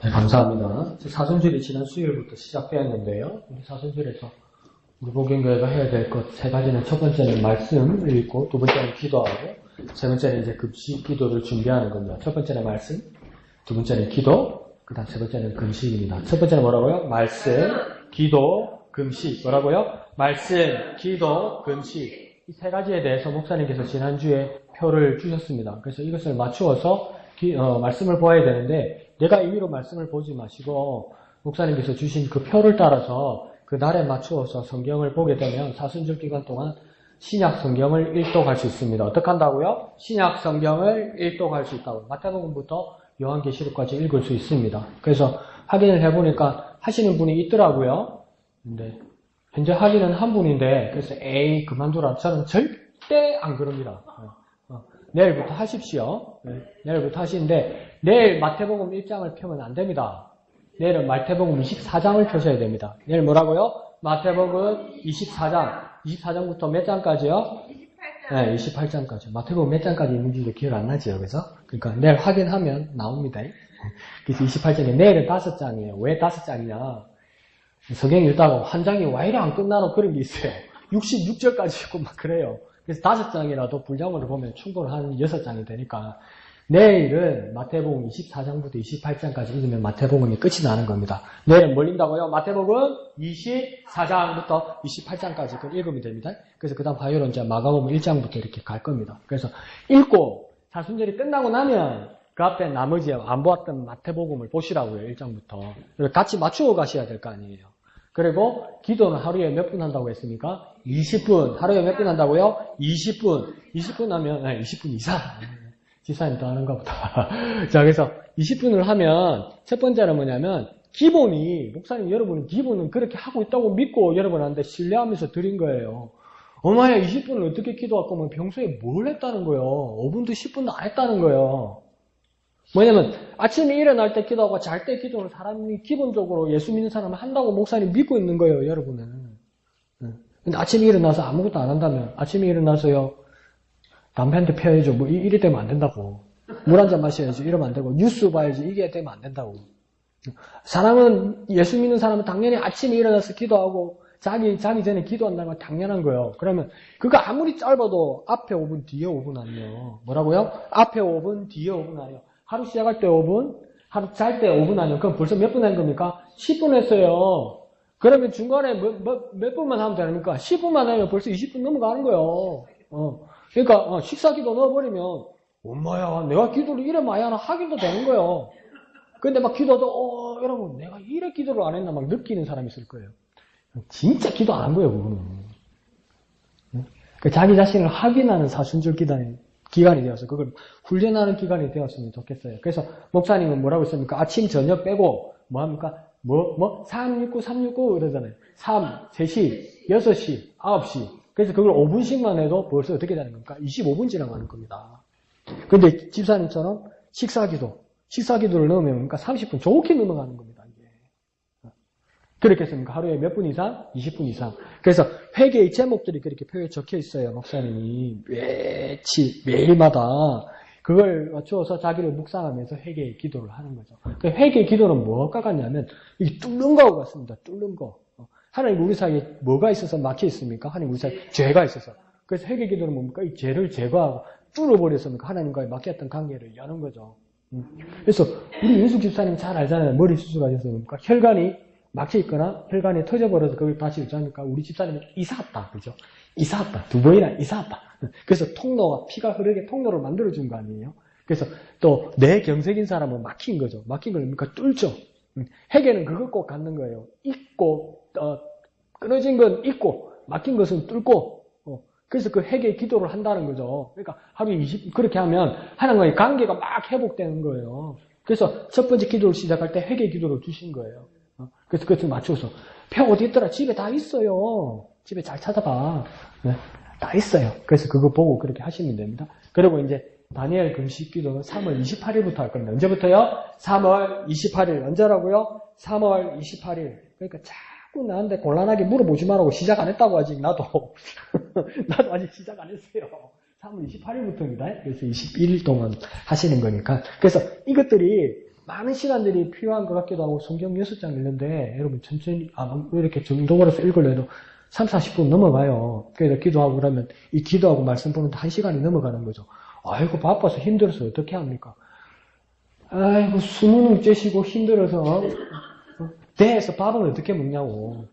네, 감사합니다. 사순절이 지난 수요일부터 시작되었는데요. 우리 사순절에서 우리 복음교회가 해야 될 것 세 가지는 첫 번째는 말씀을 읽고, 두 번째는 기도하고, 세 번째는 이제 금식 기도를 준비하는 겁니다. 첫 번째는 말씀, 두 번째는 기도, 그 다음 세 번째는 금식입니다. 첫 번째는 뭐라고요? 말씀, 기도, 금식. 뭐라고요? 말씀, 기도, 금식. 이 세 가지에 대해서 목사님께서 지난주에 표를 주셨습니다. 그래서 이것을 맞추어서 말씀을 보아야 되는데, 내가 임의로 말씀을 보지 마시고 목사님께서 주신 그 표를 따라서 그 날에 맞추어서 성경을 보게 되면 사순절 기간 동안 신약 성경을 일독할 수 있습니다. 어떻게 한다고요? 신약 성경을 일독할 수 있다고. 마태복음부터 요한계시록까지 읽을 수 있습니다. 그래서 확인을 해보니까 하시는 분이 있더라고요. 근데 현재 하기는 한 분인데, 그래서 에이 그만두라. 저는 절대 안 그럽니다. 내일부터 하십시오. 내일부터 하시는데, 내일 마태복음 1장을 펴면 안 됩니다. 내일은 마태복음 24장을 펴셔야 됩니다. 내일 뭐라고요? 마태복음 24장부터 몇 장까지요? 28장. 네, 28장까지. 마태복음 몇 장까지 있는지도 기억 안 나죠, 그래서? 그러니까 내일 확인하면 나옵니다. 그래서 28장에 내일은 5장이에요. 왜 5장이냐? 성경 읽다가 한 장이 와 이래 안 끝나노 그런 게 있어요. 66절까지 있고 막 그래요. 그래서 5장이라도 분량으로 보면 충분한 6장이 되니까 내일은 마태복음 24장부터 28장까지 읽으면 마태복음이 끝이 나는 겁니다. 내일은 뭘 읽는다고요? 마태복음 24장부터 28장까지 읽으면 됩니다. 그래서 그 다음 화요일은 이제 마가복음 1장부터 이렇게 갈 겁니다. 그래서 읽고 사순절이 끝나고 나면 그 앞에 나머지 안 보았던 마태복음을 보시라고요. 1장부터. 같이 맞추어 가셔야 될 거 아니에요. 그리고 기도는 하루에 몇 분 한다고 했습니까? 20분. 하루에 몇 분 한다고요? 20분. 20분 하면 20분 이상. 지사님 또 하는가 보다. 자, 그래서 20분을 하면 첫 번째는 뭐냐면 기본이, 목사님 여러분은 기본은 그렇게 하고 있다고 믿고 여러분한테 신뢰하면서 드린 거예요. 어마야 20분을 어떻게 기도할 거면 평소에 뭘 했다는 거예요? 5분도 10분도 안 했다는 거예요. 뭐냐면 아침에 일어날 때 기도하고 잘 때 기도는 사람이 기본적으로 예수 믿는 사람은 한다고 목사님 믿고 있는 거예요, 여러분은. 근데 아침에 일어나서 아무것도 안 한다면, 아침에 일어나서요, 담배 한 대 펴야죠. 뭐 이래 되면 안 된다고. 물 한 잔 마셔야지. 이러면 안 되고. 뉴스 봐야지. 이게 되면 안 된다고. 사람은, 예수 믿는 사람은 당연히 아침에 일어나서 기도하고 자기 전에 기도한다는 건 당연한 거예요. 그러면 그거 아무리 짧아도 앞에 5분, 뒤에 5분 아니에요. 뭐라고요? 앞에 5분, 뒤에 5분 아니에요. 하루 시작할 때 5분, 하루 잘 때 5분 아니에요. 그럼 벌써 몇 분 한 겁니까? 10분 했어요. 그러면 중간에 몇 분만 하면 되니까 10분만 하면 벌써 20분 넘어가는 거예요. 그러니까 식사 기도 넣어버리면 엄마야 내가 기도를 이래 많이 하나 하기도 되는 거예요. 근데 막 기도도 여러분 내가 이래 기도를 안 했나 막 느끼는 사람이 있을 거예요. 진짜 기도 안 한 거예요, 그거는. 자기 자신을 확인하는 사순절 기간이 되어서 그걸 훈련하는 기간이 되었으면 좋겠어요. 그래서 목사님은 뭐라고 했습니까? 아침 저녁 빼고 뭐 합니까? 369 369 그러잖아요. 3, 3시, 6시, 9시. 그래서 그걸 5분씩만 해도 벌써 어떻게 되는 겁니까? 25분 지나가는 겁니다. 근데 집사님처럼 식사기도를 넣으면 뭡니까? 30분 좋게 넘어가는 겁니다, 이게. 그렇겠습니까? 하루에 몇 분 이상? 20분 이상. 그래서 회개의 제목들이 그렇게 표에 적혀 있어요, 목사님이. 매일마다. 그걸 맞추어서 자기를 묵상하면서 회개의 기도를 하는 거죠. 그 회개의 기도는 뭐가 같냐면, 이게 뚫는 거하고 같습니다, 뚫는 거. 하나님 우리 사이에 뭐가 있어서 막혀 있습니까? 하나님 우리 사이에 죄가 있어서. 그래서 회개 기도는 뭡니까? 이 죄를 제거하고 뚫어버렸으니까 하나님과의 막혔던 관계를 여는 거죠. 그래서 우리 윤숙 집사님 잘 알잖아요. 머리 수술하셔서 뭡니까? 혈관이 막혀 있거나 혈관이 터져버려서 그걸 다시 유지하니까 우리 집사님은 이사왔다. 그죠? 이사왔다. 2번이나 이사왔다. 그래서 피가 흐르게 통로를 만들어준 거 아니에요? 그래서 또 내 경색인 사람은 막힌 거죠. 막힌 걸 뭡니까? 뚫죠. 회개는 그걸 꼭 갖는 거예요. 끊어진 건 잊고, 막힌 것은 뚫고, 그래서 그 회개의 기도를 한다는 거죠. 그러니까 하루에 20, 그렇게 하면 하나님과의 관계가 막 회복되는 거예요. 그래서 첫 번째 기도를 시작할 때 회개의 기도를 주신 거예요. 그래서 그것을 맞춰서, 표 어디 있더라? 집에 다 있어요. 집에 잘 찾아봐. 네, 다 있어요. 그래서 그거 보고 그렇게 하시면 됩니다. 그리고 이제 다니엘 금식 기도는 3월 28일부터 할 겁니다. 언제부터요? 3월 28일. 언제라고요? 3월 28일. 그러니까 자꾸 나한테 곤란하게 물어보지 말라고 시작 안 했다고 아직 나도 아직 시작 안 했어요. 3월 28일부터입니다. 그래서 21일 동안 하시는 거니까. 그래서 이것들이 많은 시간들이 필요한 것 같기도 하고 성경 6장 읽는데 여러분 천천히 이렇게 정독으로서 읽으려 해도 3, 40분 넘어가요. 그래서 기도하고 그러면 이 기도하고 말씀 보는데 1시간이 넘어가는 거죠. 아이고 바빠서 힘들어서 어떻게 합니까? 아이고 수능을 째시고 힘들어서 대에서 밥은 어떻게 먹냐고.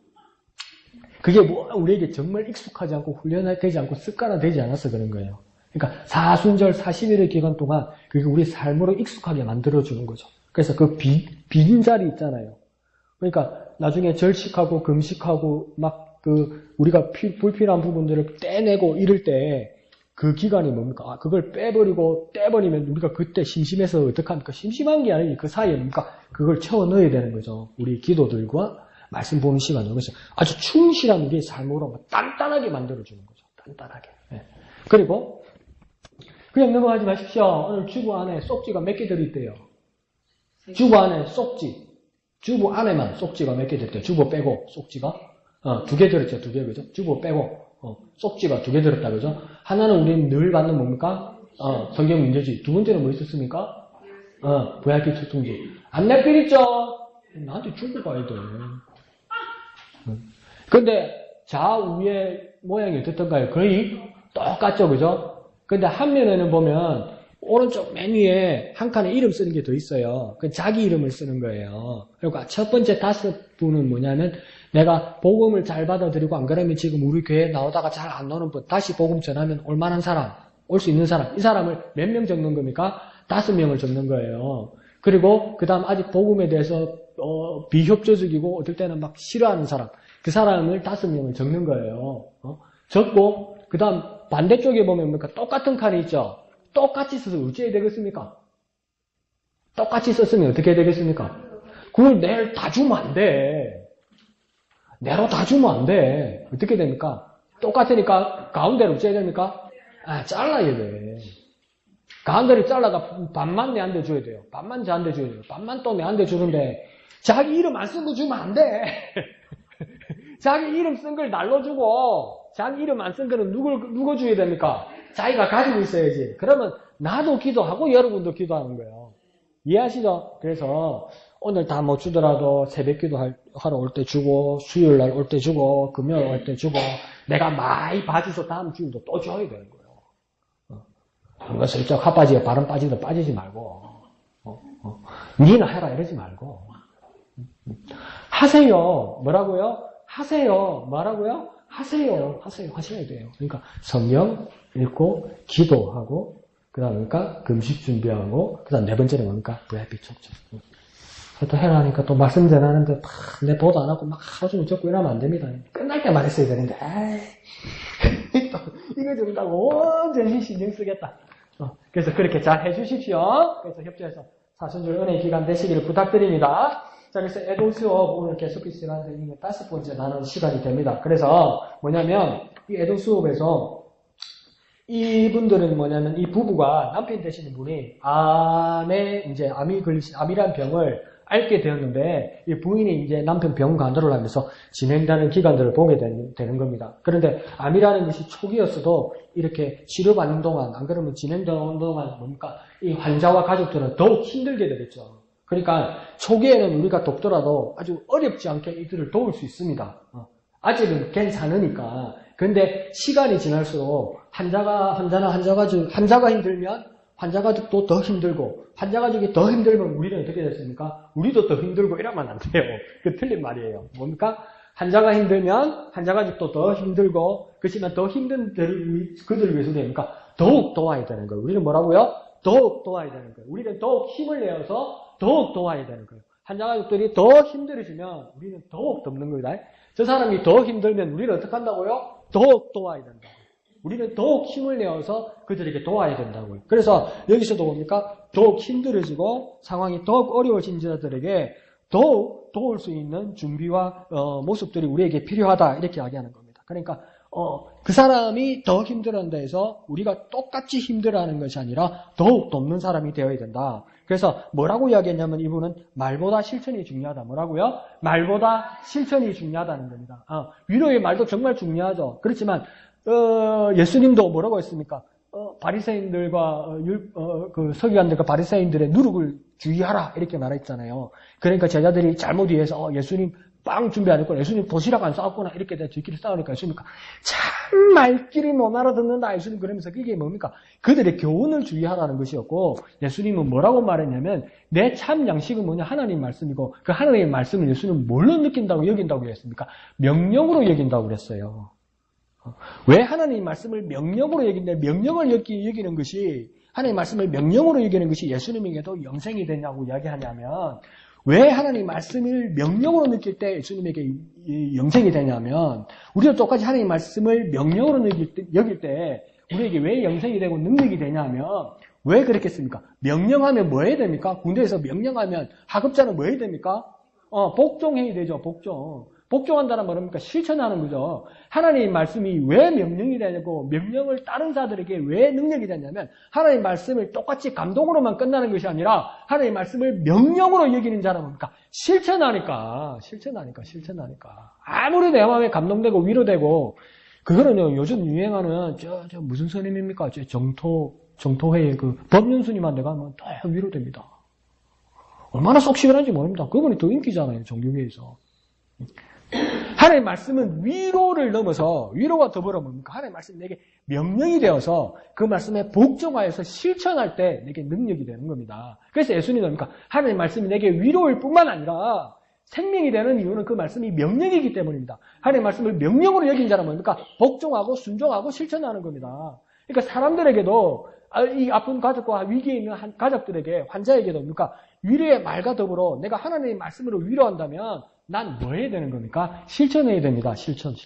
그게 뭐 우리에게 정말 익숙하지 않고 훈련되지 않고 습관화되지 않아서 그런 거예요. 그러니까 사순절 40일의 기간 동안 그게 우리 삶으로 익숙하게 만들어주는 거죠. 그래서 그 빈 자리 있잖아요. 그러니까 나중에 절식하고 금식하고 막 우리가 불필요한 부분들을 떼내고 이럴 때 그 기간이 뭡니까? 그걸 빼버리고 떼버리면 우리가 그때 심심해서 어떡합니까? 심심한 게 아니지. 그 사이에 뭡니까? 그걸 채워 넣어야 되는 거죠. 우리 기도들과 말씀 보는 시간으로. 그래서 아주 충실한 우리의 삶으로 단단하게 만들어주는 거죠. 단단하게. 네. 그리고 그냥 넘어가지 마십시오. 오늘 주부 안에 속지가 몇 개 들어있대요. 주부 안에 속지. 주부 안에만 속지가 몇 개 들었대요. 주부 빼고 속지가 2개 들었죠. 2개 그죠? 주부 빼고 속지가 2개 들었다 그죠? 하나는 우리는 늘 받는 뭡니까? 성경 문제지. 두 번째는 뭐 있었습니까? VIP 초청지. 안내필 있죠? 나한테 주고 가야 돼. 근데 좌우의 모양이 어떻던가요? 거의 똑같죠, 그죠? 근데 한 면에는 보면 오른쪽 맨 위에 한 칸에 이름 쓰는 게 더 있어요. 그 자기 이름을 쓰는 거예요. 그러니까 첫 번째 5분은 뭐냐면 내가 복음을 잘 받아들이고 안 그러면 지금 우리 교회에 나오다가 잘 안 나오는 분 다시 복음 전하면 올 만한 사람, 올 수 있는 사람, 이 사람을 몇 명 적는 겁니까? 5명을 적는 거예요. 그리고 그 다음 아직 복음에 대해서 비협조적이고 어떨 때는 막 싫어하는 사람, 그 사람을 5명을 적는 거예요. 적고 그 다음 반대쪽에 보면 뭡니까? 똑같은 칸이 있죠. 똑같이 써서 어찌해야 되겠습니까? 똑같이 썼으면 어떻게 해야 되겠습니까? 그걸 내일 다 주면 안 돼. 내로 다 주면 안 돼. 어떻게 됩니까? 똑같으니까 가운데로 어찌해야 됩니까? 잘라야 돼. 가운데를 잘라가 반만 내한테 줘야 돼요. 반만 저한테 줘야 돼요. 반만 또 내한테 주는데 자기 이름 안 쓴 거 주면 안 돼. 자기 이름 쓴 걸 날로 주고 자기 이름 안 쓴 거는 누구 줘야 됩니까? 자기가 가지고 있어야지. 그러면 나도 기도하고 여러분도 기도하는 거예요. 이해하시죠? 그래서 오늘 다 못 주더라도 새벽 기도 하러 올 때 주고 수요일 날 올 때 주고 금요일 올 때 주고 내가 많이 봐줘서 다음 주일도 또 줘야 되는 거예요. 뭔가 슬쩍 핫바지에 바람 빠지도 빠지지 말고 니나 해라 이러지 말고 하세요. 뭐라고요? 하세요. 뭐라고요? 하세요. 하셔야 돼요. 그러니까 성경 읽고 기도하고 그다음 그러니까 금식 준비하고 그다음 네 번째는 뭡니까? VIP 촉청. 또 해라 하니까 또 말씀 전하는데 내 보도 안 하고 막 하루 종일 적고 이러면 안 됩니다. 끝날 때 말했어야 되는데 또 이거 준다고 온전히 신경 쓰겠다. 그래서 그렇게 잘 해주십시오. 그래서 협조해서 사순절 은혜 기간 되시기를 부탁드립니다. 자, 그래서 애도 수업 오늘 계속 이 시간에서 5번째 나누는 시간이 됩니다. 그래서 뭐냐면 이 애도 수업에서 이분들은 뭐냐면 이 부부가 남편 되시는 분이 암에 이제 암이란 병을 앓게 되었는데 이 부인이 이제 남편 병 간호를 하면서 진행되는 기간들을 보게 되는 겁니다. 그런데 암이라는 것이 초기였어도 이렇게 치료받는 동안 안 그러면 진행되는 동안 뭡니까? 이 환자와 가족들은 더욱 힘들게 되겠죠. 그러니까 초기에는 우리가 돕더라도 아주 어렵지 않게 이들을 도울 수 있습니다. 아직은 괜찮으니까. 근데 시간이 지날수록 환자가 힘들면 환자 가족도 더 힘들고 환자 가족이 더 힘들면 우리는 어떻게 됐습니까? 우리도 더 힘들고 이러면 안 돼요. 그 틀린 말이에요. 뭡니까? 환자가 힘들면 환자 가족도 더 힘들고 그렇지만 더 힘든 그들을 위해서 됩니까? 더욱 도와야 되는 거예요. 우리는 뭐라고요? 더욱 도와야 되는 거예요. 우리는 더욱 힘을 내어서 더욱 도와야 되는 거예요. 환자 가족들이 더 힘들어지면 우리는 더욱 돕는 겁니다. 저 사람이 더 힘들면 우리는 어떻게 한다고요? 더욱 도와야 된다고요. 우리는 더욱 힘을 내어서 그들에게 도와야 된다고요. 그래서 여기서도 뭡니까? 더욱 힘들어지고 상황이 더욱 어려워진 자들에게 더욱 도울 수 있는 준비와 모습들이 우리에게 필요하다 이렇게 이야기하는 겁니다. 그러니까 그 사람이 더 힘들어한다 해서 우리가 똑같이 힘들어하는 것이 아니라 더욱 돕는 사람이 되어야 된다. 그래서 뭐라고 이야기했냐면 이분은 말보다 실천이 중요하다. 뭐라고요? 말보다 실천이 중요하다는 겁니다. 위로의 말도 정말 중요하죠. 그렇지만 예수님도 뭐라고 했습니까? 바리새인들과 그 서기관들과 바리새인들의 누룩을 주의하라 이렇게 말했잖아요. 그러니까 제자들이 잘못 이해해서 예수님 빵 준비 안 했구나. 예수님 도시락 안 싸웠구나. 이렇게 저희끼리 싸우니까 예수님이 참 말귀를 못 알아듣는다. 예수님 그러면서 그게 뭡니까? 그들의 교훈을 주의하라는 것이었고 예수님은 뭐라고 말했냐면 내 참 양식은 뭐냐? 하나님 말씀이고 그 하나님의 말씀을 예수님은 뭘로 느낀다고 여긴다고 했습니까? 명령으로 여긴다고 그랬어요. 왜 하나님 말씀을 명령으로 여긴다? 명령을 여기는 것이 하나님 말씀을 명령으로 여기는 것이 예수님에게도 영생이 되냐고 이야기하냐면 왜 하나님 말씀을 명령으로 느낄 때 예수님에게 영생이 되냐면 우리도 똑같이 하나님 말씀을 명령으로 여길 때 우리에게 왜 영생이 되고 능력이 되냐면 왜 그렇겠습니까? 명령하면 뭐 해야 됩니까? 군대에서 명령하면 하급자는 뭐 해야 됩니까? 복종해야 되죠. 복종한다는 뭡니까? 실천하는 거죠. 하나님 말씀이 왜 명령이 되고 명령을 다른 자들에게 왜 능력이 되냐면 하나님 말씀을 똑같이 감동으로만 끝나는 것이 아니라 하나님 말씀을 명령으로 여기는 자는 뭡니까? 실천하니까. 아무리 내 마음에 감동되고 위로되고 그거는요 요즘 유행하는 저 무슨 스님입니까? 저 정토회의 그 법륜스님한테 가면 다 위로됩니다. 얼마나 속 시원한지 모릅니다. 그분이 더 인기잖아요. 종교계에서. 하나님의 말씀은 위로를 넘어서 위로가 더불어 뭡니까? 하나님의 말씀이 내게 명령이 되어서 그 말씀에 복종하여서 실천할 때 내게 능력이 되는 겁니다. 그래서 예수님이 뭡니까? 하나님의 말씀이 내게 위로일 뿐만 아니라 생명이 되는 이유는 그 말씀이 명령이기 때문입니다. 하나님의 말씀을 명령으로 여긴 자는 뭡니까? 복종하고 순종하고 실천하는 겁니다. 그러니까 사람들에게도 이 아픈 가족과 위기에 있는 가족들에게 환자에게도 뭡니까? 위로의 말과 더불어 내가 하나님의 말씀으로 위로한다면 난 뭐 해야 되는 겁니까? 실천해야 됩니다. 실천.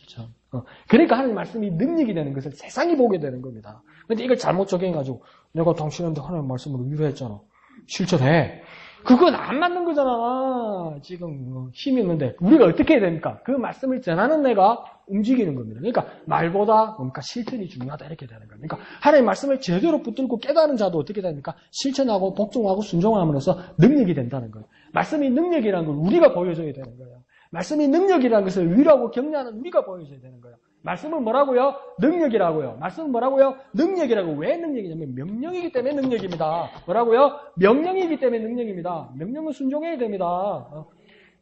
그러니까 하나님 말씀이 능력이 되는 것을 세상이 보게 되는 겁니다. 근데 이걸 잘못 적용해가지고 내가 당신한테 하나님 말씀으로 위로했잖아. 실천해. 그건 안 맞는 거잖아. 지금 힘이 있는데 우리가 어떻게 해야 됩니까? 그 말씀을 전하는 내가 움직이는 겁니다. 그러니까 말보다 뭡니까? 실천이 중요하다 이렇게 되는 겁니다. 그러니까 하나님 말씀을 제대로 붙들고 깨달은 자도 어떻게 됩니까? 실천하고 복종하고 순종함으로써 능력이 된다는 거예요. 말씀이 능력이라는 걸 우리가 보여줘야 되는 거예요. 말씀이 능력이라는 것을 위로하고 격려하는 우리가 보여줘야 되는 거예요. 말씀은 뭐라고요? 능력이라고요. 말씀은 뭐라고요? 능력이라고. 왜 능력이냐면 명령이기 때문에 능력입니다. 뭐라고요? 명령이기 때문에 능력입니다. 명령은 순종해야 됩니다.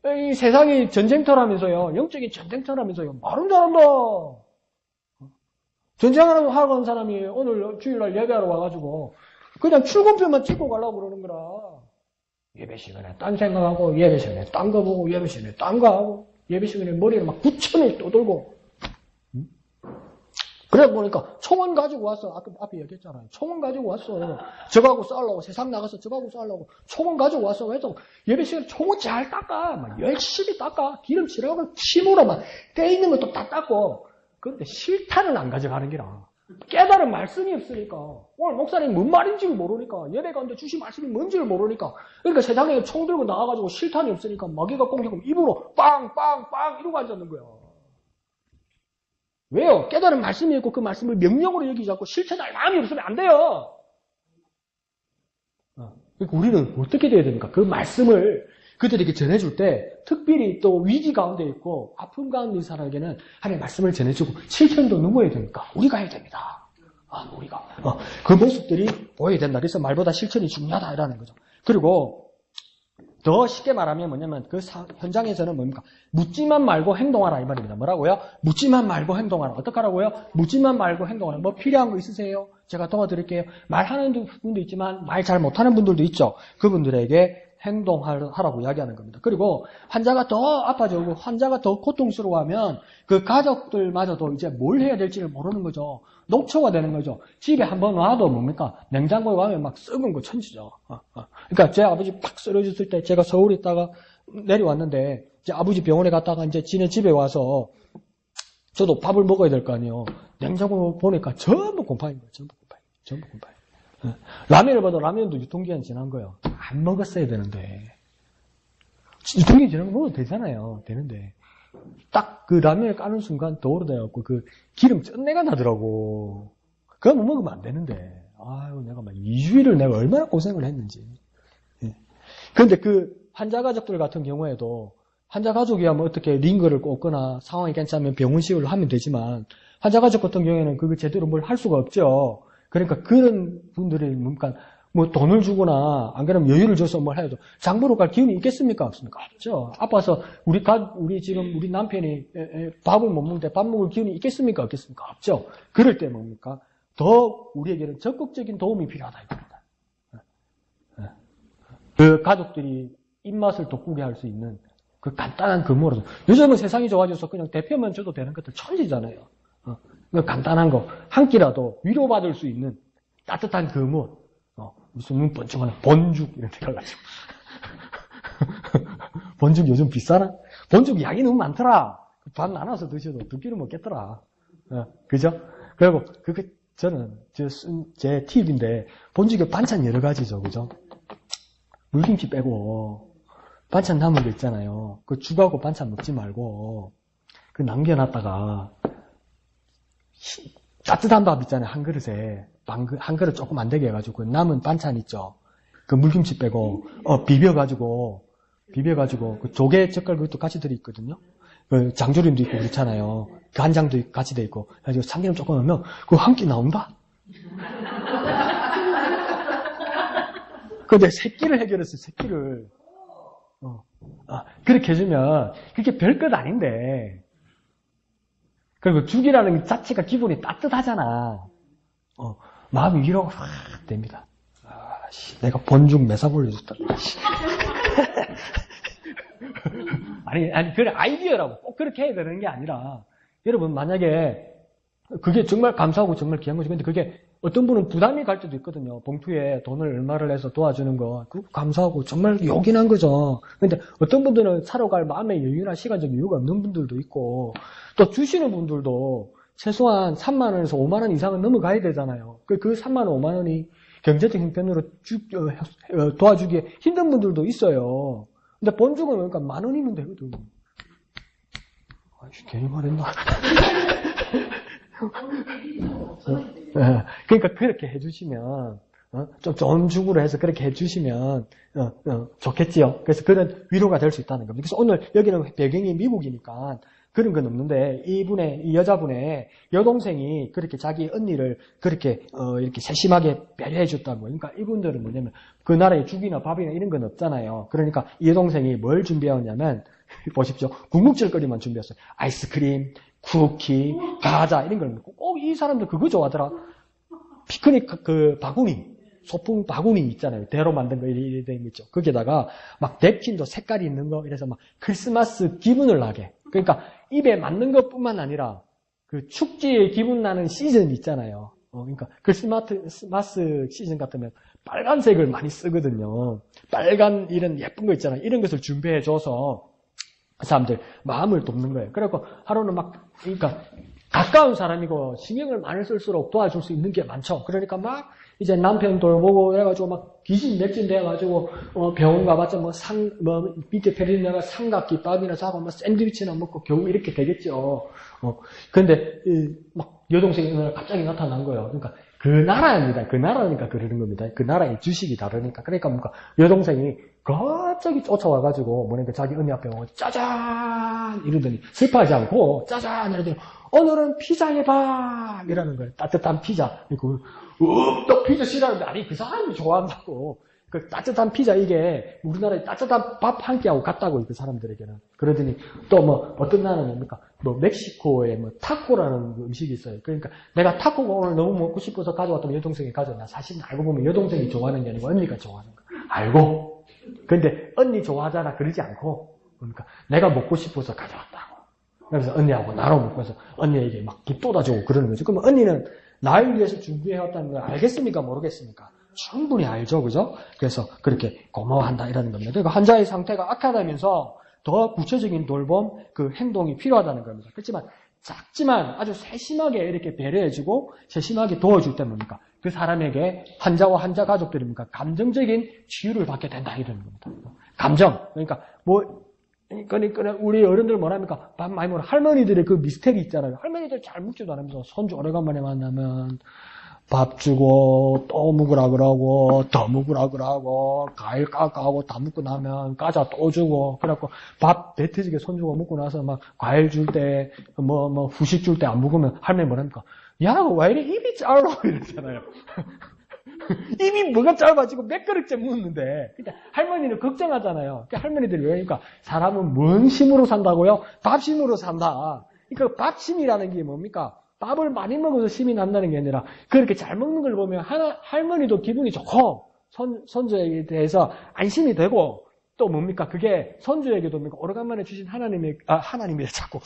이 세상이 전쟁터라면서요. 영적인 전쟁터라면서요. 말은 잘한다. 전쟁하러 하는 사람이 오늘 주일날 예배하러 와가지고 그냥 출근표만 찍고 가려고 그러는 거라. 예배 시간에 딴 생각하고 예배 시간에 딴 거 보고 예배 시간에 딴 거 하고 예배 시간에 머리를 막 9천을 떠들고 그래 보니까 총은 가지고 왔어. 아까 앞에 얘기했잖아요. 총은 가지고 왔어. 저거하고 싸우려고 세상 나가서 저거하고 싸우려고 총은 가지고 왔어. 그래서 예배 시간에 총은 잘 닦아. 막 열심히 닦아. 기름칠하고 침으로 막 떼있는 것도 다 닦고. 그런데 실탄은 안 가져가는 게라. 깨달은 말씀이 없으니까. 오늘 목사님 뭔 말인지를 모르니까. 예배 가운데 주신 말씀이 뭔지를 모르니까. 그러니까 세상에 총 들고 나와가지고 실탄이 없으니까 마귀가 꽁치고 입으로 빵빵빵 이러고 앉았는 거야. 왜요? 깨달은 말씀이 있고 그 말씀을 명령으로 여기지 않고 실천할 마음이 없으면 안 돼요. 그러니까 우리는 어떻게 돼야 됩니까? 그 말씀을 그들에게 전해줄 때 특별히 또 위기 가운데 있고 아픔 가운데 있는 사람에게는 하나님의 말씀을 전해주고 실천도 넘어야 됩니까? 우리가 해야 됩니다. 우리가. 그 모습들이 보여야 된다. 그래서 말보다 실천이 중요하다라는 거죠. 그리고 더 쉽게 말하면 뭐냐면 그 현장에서는 뭡니까? 묻지만 말고 행동하라 이 말입니다. 뭐라고요? 묻지만 말고 행동하라. 어떡하라고요? 묻지만 말고 행동하라. 뭐 필요한 거 있으세요? 제가 도와드릴게요. 말하는 분도 있지만 말 잘 못하는 분들도 있죠. 그분들에게 행동하라고 이야기하는 겁니다. 그리고 환자가 더 아파지고 환자가 더 고통스러워하면 그 가족들마저도 이제 뭘 해야 될지를 모르는 거죠. 녹초가 되는 거죠. 집에 한번 와도 뭡니까? 냉장고에 가면 막 썩은 거 천지죠. 그러니까 제 아버지 팍 쓰러졌을 때 제가 서울에 있다가 내려왔는데 제 아버지 병원에 갔다가 이제 지네 집에 와서 저도 밥을 먹어야 될 거 아니에요. 냉장고 보니까 전부 곰팡인 거예요. 전부 곰팡이. 라면을 봐도 라면도 유통기한 지난 거예요. 안 먹었어야 되는데. 유통기한 지난 거 먹어도 되잖아요. 되는데. 딱 그 라면을 까는 순간 더 오래돼갖고 그 기름 쩐내가 나더라고. 그거 못 먹으면 안 되는데. 아유, 내가 막 2주일을 내가 얼마나 고생을 했는지. 그런데 그 환자 가족들 같은 경우에도 환자 가족이야 뭐 어떻게 링거를 꽂거나 상황이 괜찮으면 병원식으로 하면 되지만 환자 가족 같은 경우에는 그거 제대로 뭘 할 수가 없죠. 그러니까 그런 분들이 뭡니까? 뭐 돈을 주거나 안 그러면 여유를 줘서 뭘 해도 장 보러 갈 기운이 있겠습니까? 없습니까? 없죠. 아파서 우리 남편이 밥을 못 먹는데 밥 먹을 기운이 있겠습니까? 없겠습니까? 없죠. 그럴 때 뭡니까? 더 우리에게는 적극적인 도움이 필요하다 이겁니다. 그 가족들이 입맛을 돋구게 할 수 있는 그 간단한 근무로서 요즘은 세상이 좋아져서 그냥 대표만 줘도 되는 것들 천지잖아요. 그 간단한 거 한 끼라도 위로받을 수 있는 따뜻한 근무. 무슨 눈 번쩍하는 본죽 이런 데 가가지고 본죽 요즘 비싸나? 본죽 양이 너무 많더라. 밥 나눠서 드셔도 두 끼를 먹겠더라. 그죠? 그리고 그게 저는 제 팁인데 본죽에 반찬 여러 가지죠. 그죠? 물김치 빼고 반찬 남은 거 있잖아요. 그 죽하고 반찬 먹지 말고 그 남겨놨다가 따뜻한 밥 있잖아요. 한 그릇에 한 그릇 조금 안 되게 해가지고 남은 반찬 있죠. 그 물김치 빼고 비벼가지고 그 조개 젓갈 그것도 같이 들어있거든요. 그 장조림도 있고 그렇잖아요. 간장도 같이 돼 있고 그래가지고 참기름 조금 넣으면 그거 한 끼 나온다. 근데 세 끼를 해결했어요. 세 끼를. 그렇게 해주면 그게 별것 아닌데. 그리고 죽이라는 자체가 기분이 따뜻하잖아. 마음이 위로가 확 됩니다. 내가 본죽 매사 올려줬다. 아니, 그래, 아이디어라고 꼭 그렇게 해야 되는 게 아니라, 여러분, 만약에, 그게 정말 감사하고 정말 귀한 거죠. 근데 그게 어떤 분은 부담이 갈 때도 있거든요. 봉투에 돈을 얼마를 내서 도와주는 거. 그거 감사하고 정말 요긴한 거죠. 근데 어떤 분들은 사러 갈 마음의 여유나 시간적 여유가 없는 분들도 있고, 또 주시는 분들도 최소한 3만 원에서 5만 원 이상은 넘어가야 되잖아요. 그 3만 원, 5만 원이 경제적 형편으로 도와주기에 힘든 분들도 있어요. 근데 본죽은 그러니까 만 원이면 되거든. 아이씨, 괜히 말했나? 그러니까 그렇게 해주시면 좀 좋은 죽으로 해서 그렇게 해주시면 좋겠지요. 그래서 그런 위로가 될 수 있다는 겁니다. 그래서 오늘 여기는 배경이 미국이니까 그런 건 없는데 이 여자분의 여동생이 그렇게 자기 언니를 그렇게 이렇게 세심하게 배려해 줬다고. 그러니까 이분들은 뭐냐면 그 나라에 죽이나 밥이나 이런 건 없잖아요. 그러니까 이 여동생이 뭘 준비해왔냐면 보십시오. 군국질거리만 준비했어요. 아이스크림, 쿠키, 과자 이런 걸 먹고 꼭 이 사람들 그거 좋아하더라. 피크닉 그 바구니, 소품 바구니 있잖아요. 대로 만든 거 이렇게 된 거 있죠. 거기에다가 막 냅킨도 색깔이 있는 거 이래서 막 크리스마스 기분을 나게. 그러니까 입에 맞는 것뿐만 아니라 그 축제의 기분 나는 시즌 있잖아요. 그러니까 크리스마스 시즌 같으면 빨간색을 많이 쓰거든요. 빨간 이런 예쁜 거 있잖아요. 이런 것을 준비해줘서 사람들 마음을 돕는 거예요. 그래서 하루는 그러니까 가까운 사람이고 신경을 많이 쓸수록 도와줄 수 있는 게 많죠. 그러니까 막 이제 남편 돌보고 해가지고 막 기진맥진 돼가지고 병원 가봤자 밑에 페리네가 삼각김밥이나 사고 샌드위치나 먹고 겨우 이렇게 되겠죠. 근데 막 여동생이 갑자기 나타난 거예요. 그러니까 그 나라입니다. 그 나라니까 그러는 겁니다. 그 나라의 주식이 다르니까. 그러니까 뭔가 여동생이 갑자기 쫓아와가지고 뭐냐면 자기 언니 앞에 오고 짜잔 이러더니 슬퍼하지 않고 짜잔 이러더니 오늘은 피자의 밤이라는 거예요. 따뜻한 피자. 또 피자 싫어하는데 아니 그 사람이 좋아한다고. 그 따뜻한 피자 이게 우리나라에 따뜻한 밥 한 끼하고 같다고 그 사람들에게는. 그러더니 또 뭐 어떤 나라는 뭡니까? 뭐 멕시코에 뭐 타코라는 음식이 있어요. 그러니까 내가 타코가 오늘 너무 먹고 싶어서 가져왔더니 여동생이 가져왔나. 사실 알고 보면 여동생이 좋아하는 게 아니고 언니가 좋아하는 거. 알고. 근데 언니 좋아하잖아 그러지 않고 그러니까 내가 먹고 싶어서 가져왔다고. 그래서 언니하고 나눠 먹고서 언니에게 막 깃도다 주고 그러는 거죠. 그러면 언니는 나를 위해서 준비해왔다는 걸 알겠습니까? 모르겠습니까? 충분히 알죠. 그죠? 그래서 그렇게 고마워한다 이라는 겁니다. 그러니까 환자의 상태가 악화되면서 더 구체적인 돌봄, 그 행동이 필요하다는 겁니다. 그렇지만 작지만 아주 세심하게 이렇게 배려해주고 세심하게 도와줄 때 뭡니까? 그 사람에게 환자와 환자 가족들입니까? 감정적인 치유를 받게 된다 이러는 겁니다. 감정. 그러니까 그러니까 우리 어른들 뭐랍니까? 밥 많이 먹는 할머니들의 그 미스테리 있잖아요. 할머니들 잘 묵지도 않으면서 손주 오래간만에 만나면 밥 주고 또 먹으라 그러고 더 먹으라 그러고 과일 깎아하고 다 먹고 나면 과자 또 주고 그래갖고 밥 배트지게 손주고 먹고 나서 막 과일 줄 때 후식 줄 때 안 먹으면 할머니 뭐랍니까? 야 왜 이래 입이 짧아 이러잖아요. 입이 뭐가 짧아지고 몇 그릇째 묻는데. 그러니까 할머니는 걱정하잖아요. 그러니까 할머니들이 왜 그러니까 사람은 뭔 힘으로 산다고요? 밥심으로 산다. 그러니까 밥심이라는 게 뭡니까? 밥을 많이 먹어서 힘이 난다는 게 아니라 그렇게 잘 먹는 걸 보면 할머니도 기분이 좋고 선조에 대해서 안심이 되고 또 뭡니까? 그게 선조에게도 뭡니까? 오래간만에 주신 하나님이 자꾸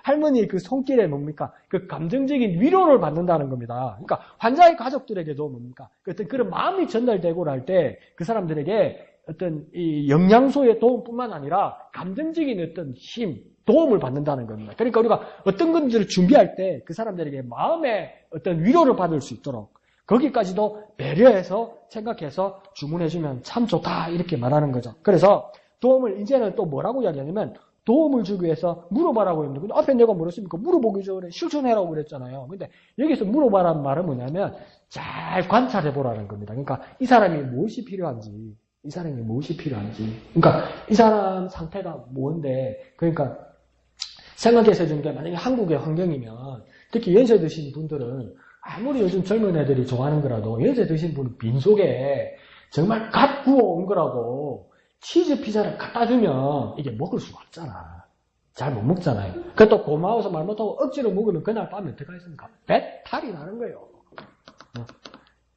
할머니의 그 손길에 뭡니까? 그 감정적인 위로를 받는다는 겁니다. 그러니까 환자의 가족들에게도 뭡니까? 어떤 그런 마음이 전달되고 할 때 그 사람들에게 어떤 이 영양소의 도움뿐만 아니라 감정적인 어떤 힘, 도움을 받는다는 겁니다. 그러니까 우리가 어떤 것들을 준비할 때 그 사람들에게 마음의 어떤 위로를 받을 수 있도록 거기까지도 배려해서 생각해서 주문해주면 참 좋다 이렇게 말하는 거죠. 그래서 도움을 이제는 또 뭐라고 이야기하냐면 도움을 주기 위해서 물어봐라고 했는데 근데 앞에 내가 뭐랬습니까? 물어보기 전에 실천해라고 그랬잖아요. 근데 여기서 물어봐라는 말은 뭐냐면 잘 관찰해보라는 겁니다. 그러니까 이 사람이 무엇이 필요한지 그러니까 이 사람 상태가 뭔데 그러니까 생각해서 해주는 게 만약에 한국의 환경이면 특히 연세 드신 분들은 아무리 요즘 젊은 애들이 좋아하는 거라도 연세 드신 분은 빈속에 정말 갓 구워온 거라고 치즈 피자를 갖다 주면 이게 먹을 수가 없잖아. 잘 못 먹잖아요. 그것도 고마워서 말 못하고 억지로 먹으면 그날 밤에 어떻게 하겠습니까? 배탈이 나는 거예요.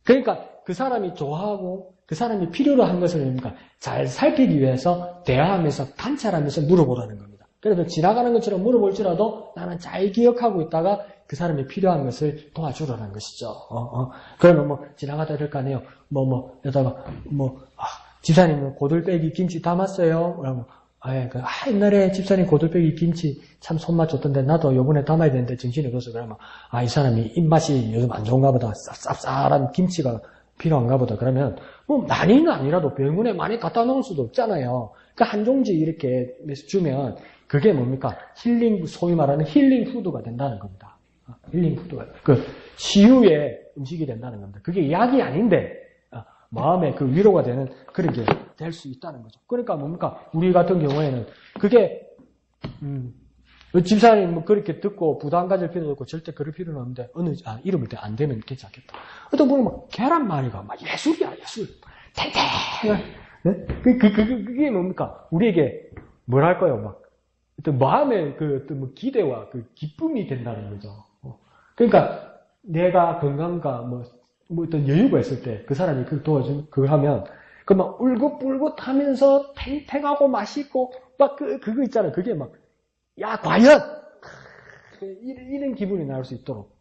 그러니까 그 사람이 좋아하고 그 사람이 필요로 한 것을 그러니까 잘 살피기 위해서 대화하면서 관찰하면서 물어보라는 겁니다. 그래도 지나가는 것처럼 물어볼지라도 나는 잘 기억하고 있다가 그 사람이 필요한 것을 도와주라는 것이죠. 그러면 뭐 지나가다 될 거 아니에요. 여다가 집사님은 고들빼기 김치 담았어요. 그러면 옛날에 집사님 고들빼기 김치 참 손맛 좋던데 나도 요번에 담아야 되는데 정신이 없어서 그러면 이 사람이 입맛이 요즘 안 좋은가 보다. 쌉쌉쌀한 김치가 필요한가 보다. 그러면 뭐 많이는 아니라도 병원에 많이 갖다 놓을 수도 없잖아요. 그러니까 한 종지 이렇게 주면 그게 뭡니까? 소위 말하는 힐링 푸드가 된다는 겁니다. 힐링 푸드가 그 치유의 음식이 된다는 겁니다. 그게 약이 아닌데 마음의 그 위로가 되는 그런 게 될 수 있다는 거죠. 그러니까 뭡니까? 우리 같은 경우에는 그게 집사님 뭐 그렇게 듣고 부담 가질 필요도 없고 절대 그럴 필요는 없는데 이름을 때 안 되면 괜찮겠다. 어떤 분은 막 계란말이가 막 예술이야 예술. 탱탱. 네? 그게 뭡니까? 우리에게 뭐랄까요? 막 어떤 마음의 그 어떤 뭐 기대와 그 기쁨이 된다는 거죠. 그러니까 내가 건강과 뭐 어떤 여유가 있을 때 그 사람이 그걸 도와주면 그걸 하면 그 막 울긋불긋 하면서 탱탱하고 맛있고 막 그거 있잖아요. 그게 막 야 과연 이런 기분이 나올 수 있도록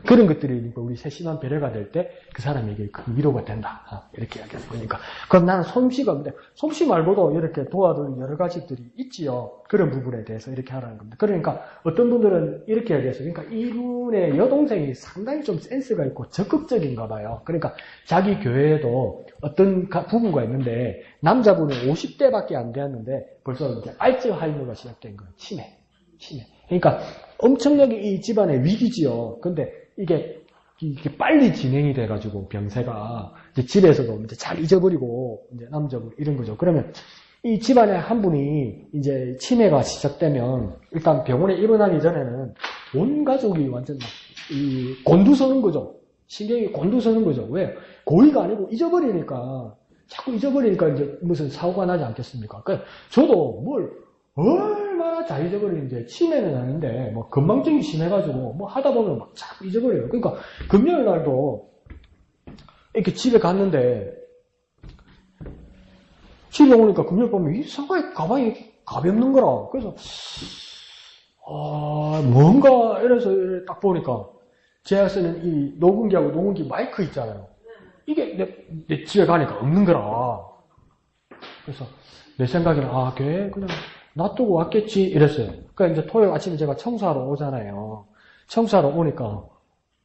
그런 것들이 우리 세심한 배려가 될 때 그 사람에게 그 위로가 된다. 이렇게 이야기하는 거니까. 그럼 나는 솜씨가 없는데 솜씨 말고도 이렇게 도와줄 여러 가지들이 있지요. 그런 부분에 대해서 이렇게 하라는 겁니다. 그러니까 어떤 분들은 이렇게 얘기했어요. 그러니까 이분의 여동생이 상당히 좀 센스가 있고 적극적인가 봐요. 그러니까 자기 교회에도 어떤 부부가 있는데 남자분은 50대밖에 안 되었는데 벌써 이제 알츠하이머가 시작된 거예요. 치매. 그러니까 엄청나게 이 집안의 위기지요. 근데 이게 빨리 진행이 돼가지고 병세가 이제 집에서도 이제 잘 잊어버리고 이제 남자분 이런 거죠. 그러면 이 집안에 한 분이 이제 치매가 시작되면 일단 병원에 입원하기 전에는 온 가족이 완전 막 이 곤두서는 거죠. 신경이 곤두서는 거죠. 왜? 고의가 아니고 자꾸 잊어버리니까 이제 무슨 사고가 나지 않겠습니까? 그러니까 저도 얼마나 잘 잊어버리는데 치매는 아닌데 뭐 건망증이 심해가지고 뭐 하다 보면 막 자꾸 잊어버려요. 그러니까 금요일 날도 이렇게 집에 갔는데 집에 오니까 금요일 밤에 이상하게 가방이 갑이 없는 거라. 그래서 뭔가 이래서 딱 보니까 제가 쓰는 이 녹음기하고 녹음기 마이크 있잖아요. 이게 내 집에 가니까 없는 거라. 그래서 내 생각에는 걔 그냥 놔두고 왔겠지 이랬어요. 그러니까 이제 토요일 아침에 제가 청소하러 오잖아요. 청소하러 오니까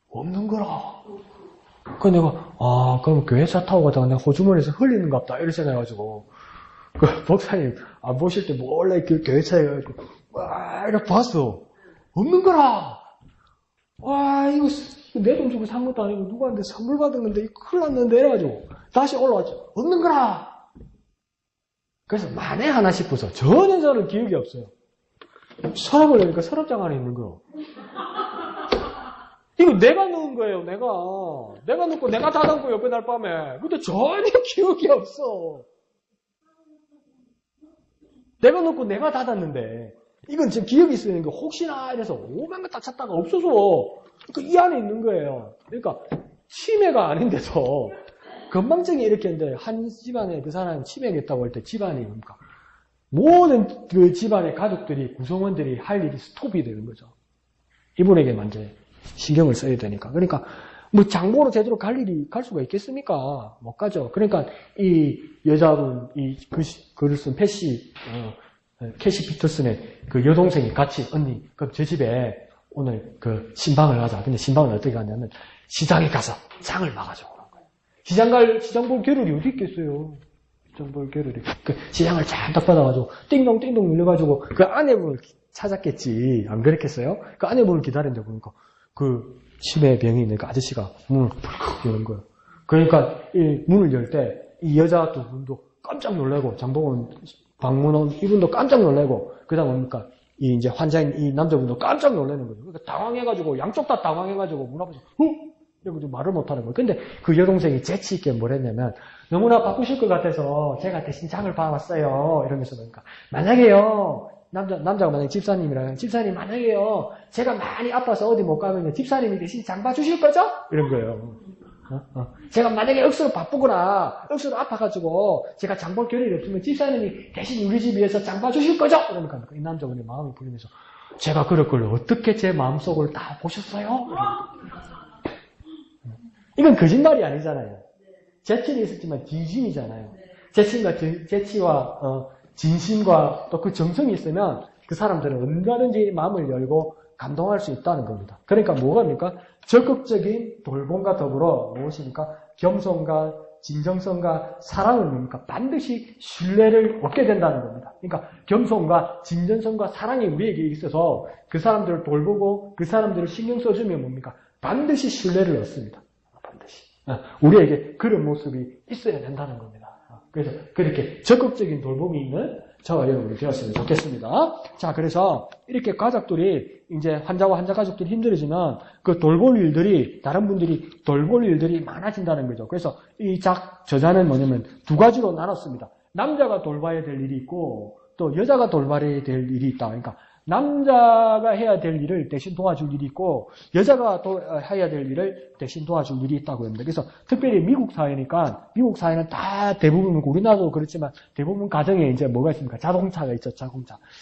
없는 거라. 그래서 내가 그럼 교회 차 타고 가다가 내가 호주머니에서 흘리는 것 같다 이렇게 생각해가지고 그 목사님 안 보실 때 몰래 그 교회 차에 가지고 이렇게 봤어. 없는 거라. 이거 내 돈 주고 산 것도 아니고 누구한테 선물 받은 건데 이거 큰일 났는데 이래가지고 다시 올라왔죠. 없는 거라. 그래서 만에 하나 싶어서 전혀 저는 기억이 없어요. 서랍을 여니까 서랍장 안에 있는 거. 이거 내가 넣은 거예요, 내가 넣고 내가 닫은 거예요, 그날 밤에. 근데 전혀 기억이 없어. 내가 넣고 내가 닫았는데, 이건 지금 기억이 있어야 되는 게 혹시나 이래서 오만 거 다 찾다가 없어서 이 안에 있는 거예요. 그러니까 치매가 아닌데도 건망증이 이렇게 했는데 한 집안에 그 사람이 치매가 있다고 할 때 집안이 뭡니까? 모든 그 집안의 가족들이 구성원들이 할 일이 스톱이 되는 거죠. 이분에게만 이제 신경을 써야 되니까. 그러니까 뭐 장보러 제대로 갈 수가 있겠습니까? 못 가죠. 그러니까 이 여자분, 글을 쓴 캐시 피터슨의 그 여동생이 같이 언니, 그럼 저 집에 오늘 그 신방을 하자. 근데 신방을 어떻게 하냐면 시장에 가서 장을 봐가지고 오는 거예요. 시장 볼 겨를이 어디 있겠어요? 시장 볼 겨를이. 그 시장을 쫙딱 받아가지고 띵동띵동 눌려가지고 그 아내분을 찾았겠지. 안 그랬겠어요? 그 아내분을 기다린다 보니까 그 치매 병이 있는 그 아저씨가 문을 펄컥 여는 거예요. 그러니까 이 문을 열 때 이 여자 두 분도 깜짝 놀라고 장보건 방문한 이분도 깜짝 놀라고 그다음 뭡니까? 이 이제 환자인 이 남자분도 깜짝 놀라는 거죠. 그러니까 당황해가지고 양쪽 다 당황해가지고 문 앞에서 이러고 말을 못하는 거예요. 근데 그 여동생이 재치 있게 뭘 했냐면 너무나 바쁘실 것 같아서 제가 대신 장을 봐왔어요. 이러면서 그러니까 만약에요. 남자가 만약에 집사님이라면 집사님 만약에요. 제가 많이 아파서 어디 못 가면 집사님이 대신 장 봐주실 거죠? 이런 거예요. 제가 만약에 억수로 바쁘거나 억수로 아파가지고 제가 장 볼 겨를이 없으면 집사님이 대신 우리 집 위해서 장 봐주실 거죠? 그러니까 이 남자분이 마음이 풀리면서 제가 그럴 걸 어떻게 제 마음속을 다 보셨어요? 이건 거짓말이 아니잖아요. 재치는 있었지만 진심이잖아요. 재치와 진심과 또 그 정성이 있으면 그 사람들은 언제든지 마음을 열고 감동할 수 있다는 겁니다. 그러니까 뭐가입니까? 적극적인 돌봄과 더불어 무엇입니까? 겸손과 진정성과 사랑은 뭡니까? 반드시 신뢰를 얻게 된다는 겁니다. 그러니까 겸손과 진정성과 사랑이 우리에게 있어서 그 사람들을 돌보고 그 사람들을 신경 써주면 뭡니까? 반드시 신뢰를 얻습니다. 반드시. 우리에게 그런 모습이 있어야 된다는 겁니다. 그래서 그렇게 적극적인 돌봄이 있는 저와 여러분이 되었으면 좋겠습니다. 자, 그래서 이렇게 가족들이 이제 환자와 환자 가족들이 힘들어지면 그 돌볼 일들이 다른 분들이 돌볼 일들이 많아진다는 거죠. 그래서 이 저자는 뭐냐면 두 가지로 나눴습니다. 남자가 돌봐야 될 일이 있고 또 여자가 돌봐야 될 일이 있다. 그러니까 남자가 해야 될 일을 대신 도와줄 일이 있고 여자가 해야 될 일을 대신 도와줄 일이 있다고 합니다. 그래서 특별히 미국 사회니까 미국 사회는 다 대부분 우리나라도 그렇지만 대부분 가정에 이제 뭐가 있습니까? 자동차가 있죠.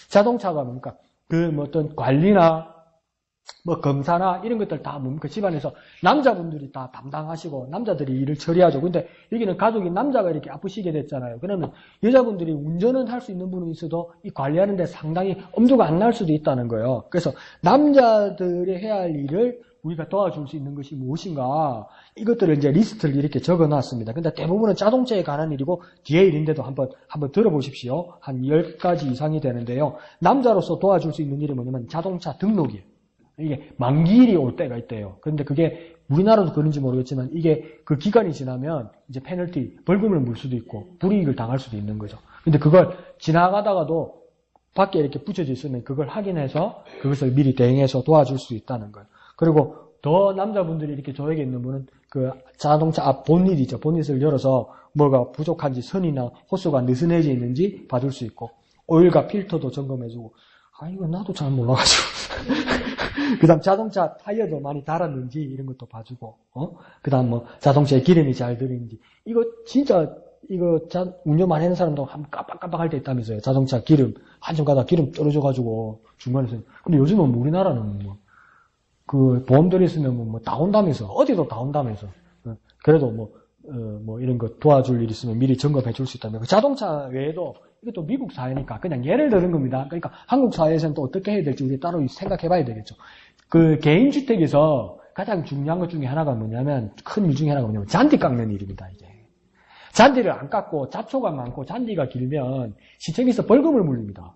자동차가 뭡니까? 그 어떤 관리나 뭐 검사나 이런 것들 다 뭡니까? 집안에서 남자분들이 다 담당하시고 남자들이 일을 처리하죠. 근데 여기는 가족이 남자가 이렇게 아프시게 됐잖아요. 그러면 여자분들이 운전은 할 수 있는 분은 있어도 이 관리하는데 상당히 엄두가 안 날 수도 있다는 거예요. 그래서 남자들이 해야 할 일을 우리가 도와줄 수 있는 것이 무엇인가 이것들을 이제 리스트를 이렇게 적어놨습니다. 근데 대부분은 자동차에 관한 일이고 뒤에 일인데도 한번 들어보십시오. 한 10가지 이상이 되는데요. 남자로서 도와줄 수 있는 일이 뭐냐면 자동차 등록이에요. 이게 만기일이 올 때가 있대요. 그런데 그게 우리나라도 그런지 모르겠지만 이게 그 기간이 지나면 이제 페널티, 벌금을 물 수도 있고 불이익을 당할 수도 있는 거죠. 근데 그걸 지나가다가도 밖에 이렇게 붙여져 있으면 그걸 확인해서 그것을 미리 대응해서 도와줄 수 있다는 거예요. 그리고 더 남자분들이 이렇게 조역에 있는 분은 그 자동차 앞 본닛이죠. 본닛을 열어서 뭐가 부족한지 선이나 호스가 느슨해져 있는지 봐줄 수 있고 오일과 필터도 점검해주고 이거 나도 잘 몰라가지고 그 다음 자동차 타이어도 많이 달았는지 이런 것도 봐주고 그 다음 뭐 자동차에 기름이 잘 들어있는지 이거 진짜 운전 많이 하는 사람도 한 깜빡깜빡할 때 있다면서요. 자동차 기름 한참 가다 기름 떨어져가지고 중간에서. 근데 요즘은 우리나라는 뭐 그 보험들이 있으면 뭐 다 온다면서 어디도 다 온다면서. 그래도 뭐 이런 거 도와줄 일 있으면 미리 점검해 줄 수 있다면 그 자동차 외에도 이것도 미국 사회니까 그냥 예를 드는 겁니다. 그러니까 한국 사회에서는 또 어떻게 해야 될지 우리 따로 생각해 봐야 되겠죠. 그 개인주택에서 가장 중요한 것 중에 하나가 뭐냐면 큰 일 중에 하나가 뭐냐면 잔디 깎는 일입니다. 이게 잔디를 안 깎고 잡초가 많고 잔디가 길면 시청에서 벌금을 물립니다.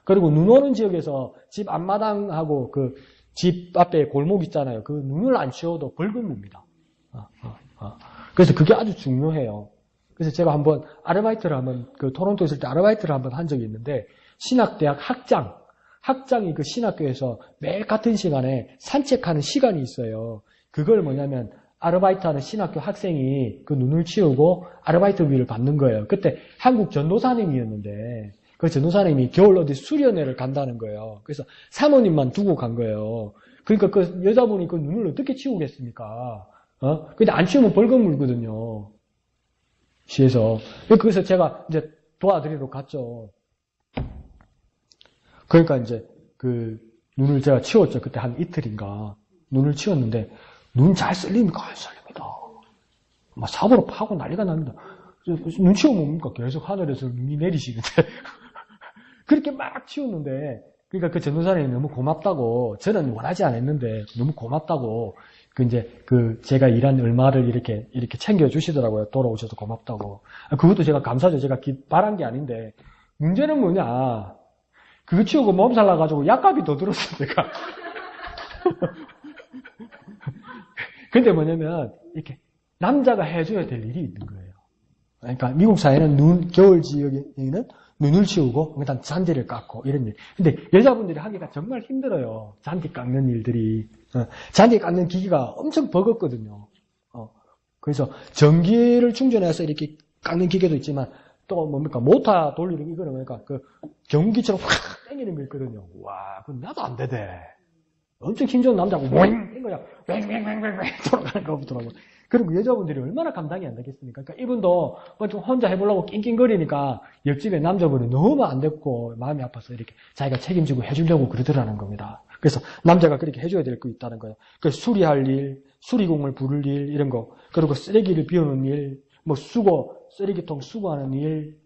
그리고 눈 오는 지역에서 집 앞마당하고 그 집 앞에 골목 있잖아요. 그 눈을 안 치워도 벌금 납니다. 그래서 그게 아주 중요해요. 그래서 제가 한번 아르바이트를 그 토론토에 있을 때 아르바이트를 한번 한 적이 있는데 신학대학 학장이 그 신학교에서 매일 같은 시간에 산책하는 시간이 있어요. 그걸 뭐냐면 아르바이트하는 신학교 학생이 그 눈을 치우고 아르바이트비를 받는 거예요. 그때 한국 전도사님이었는데 그 전도사님이 겨울 어디 수련회를 간다는 거예요. 그래서 사모님만 두고 간 거예요. 그러니까 그 여자분이 그 눈을 어떻게 치우겠습니까? 근데 안 치우면 벌금 물거든요. 시에서. 그래서 제가 이제 도와드리러 갔죠. 그러니까 이제 그 눈을 제가 치웠죠. 그때 한 이틀인가. 눈을 치웠는데 눈 잘 쓸립니까? 안 쓸립니다. 막 삽으로 파고 난리가 납니다. 눈 치우면 뭡니까? 계속 하늘에서 눈이 내리시는데. 그렇게 막 치웠는데, 그러니까 그 전도사님이 너무 고맙다고, 저는 원하지 않았는데, 너무 고맙다고, 제가 일한 얼마를 이렇게 챙겨주시더라고요. 돌아오셔서 고맙다고. 그것도 제가 감사죠. 제가 바란 게 아닌데, 문제는 뭐냐. 그거 치우고 몸살 나가지고 약값이 더 들었어, 내가. 근데 뭐냐면, 이렇게, 남자가 해줘야 될 일이 있는 거예요. 그러니까 미국 사회는 겨울 지역에는 눈을 치우고, 그다음 잔디를 깎고, 이런 일. 근데 여자분들이 하기가 정말 힘들어요. 잔디 깎는 일들이. 잔디 깎는 기기가 엄청 버겁거든요. 그래서 전기를 충전해서 이렇게 깎는 기계도 있지만, 또 뭡니까, 모터 돌리는 이거는 뭡니까, 그 경기처럼 확 당기는 거 있거든요. 와, 그건 나도 안 되대. 엄청 힘좋은 남자고, 왱! 이거야. 왱! 돌아가는 거 없더라고요. 그리고 여자분들이 얼마나 감당이 안 되겠습니까? 그러니까 이분도 좀 혼자 해보려고 낑낑거리니까 옆집에 남자분이 너무 안 됐고 마음이 아파서 이렇게 자기가 책임지고 해주려고 그러더라는 겁니다. 그래서 남자가 그렇게 해줘야 될 거 있다는 거예요. 그 수리할 일, 수리공을 부를 일, 이런 거. 그리고 쓰레기를 비우는 일, 뭐 쓰레기통 수거하는 일,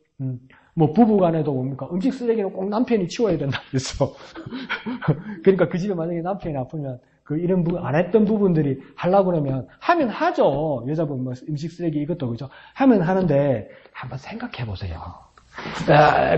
뭐 부부간에도 뭡니까? 음식 쓰레기는 꼭 남편이 치워야 된다 그래서 그러니까 그 집에 만약에 남편이 아프면 그 이런 부분 안 했던 부분들이 하려고 그러면 하면 하죠. 여자분 뭐 음식 쓰레기 이것도 그죠. 하면 하는데 한번 생각해 보세요.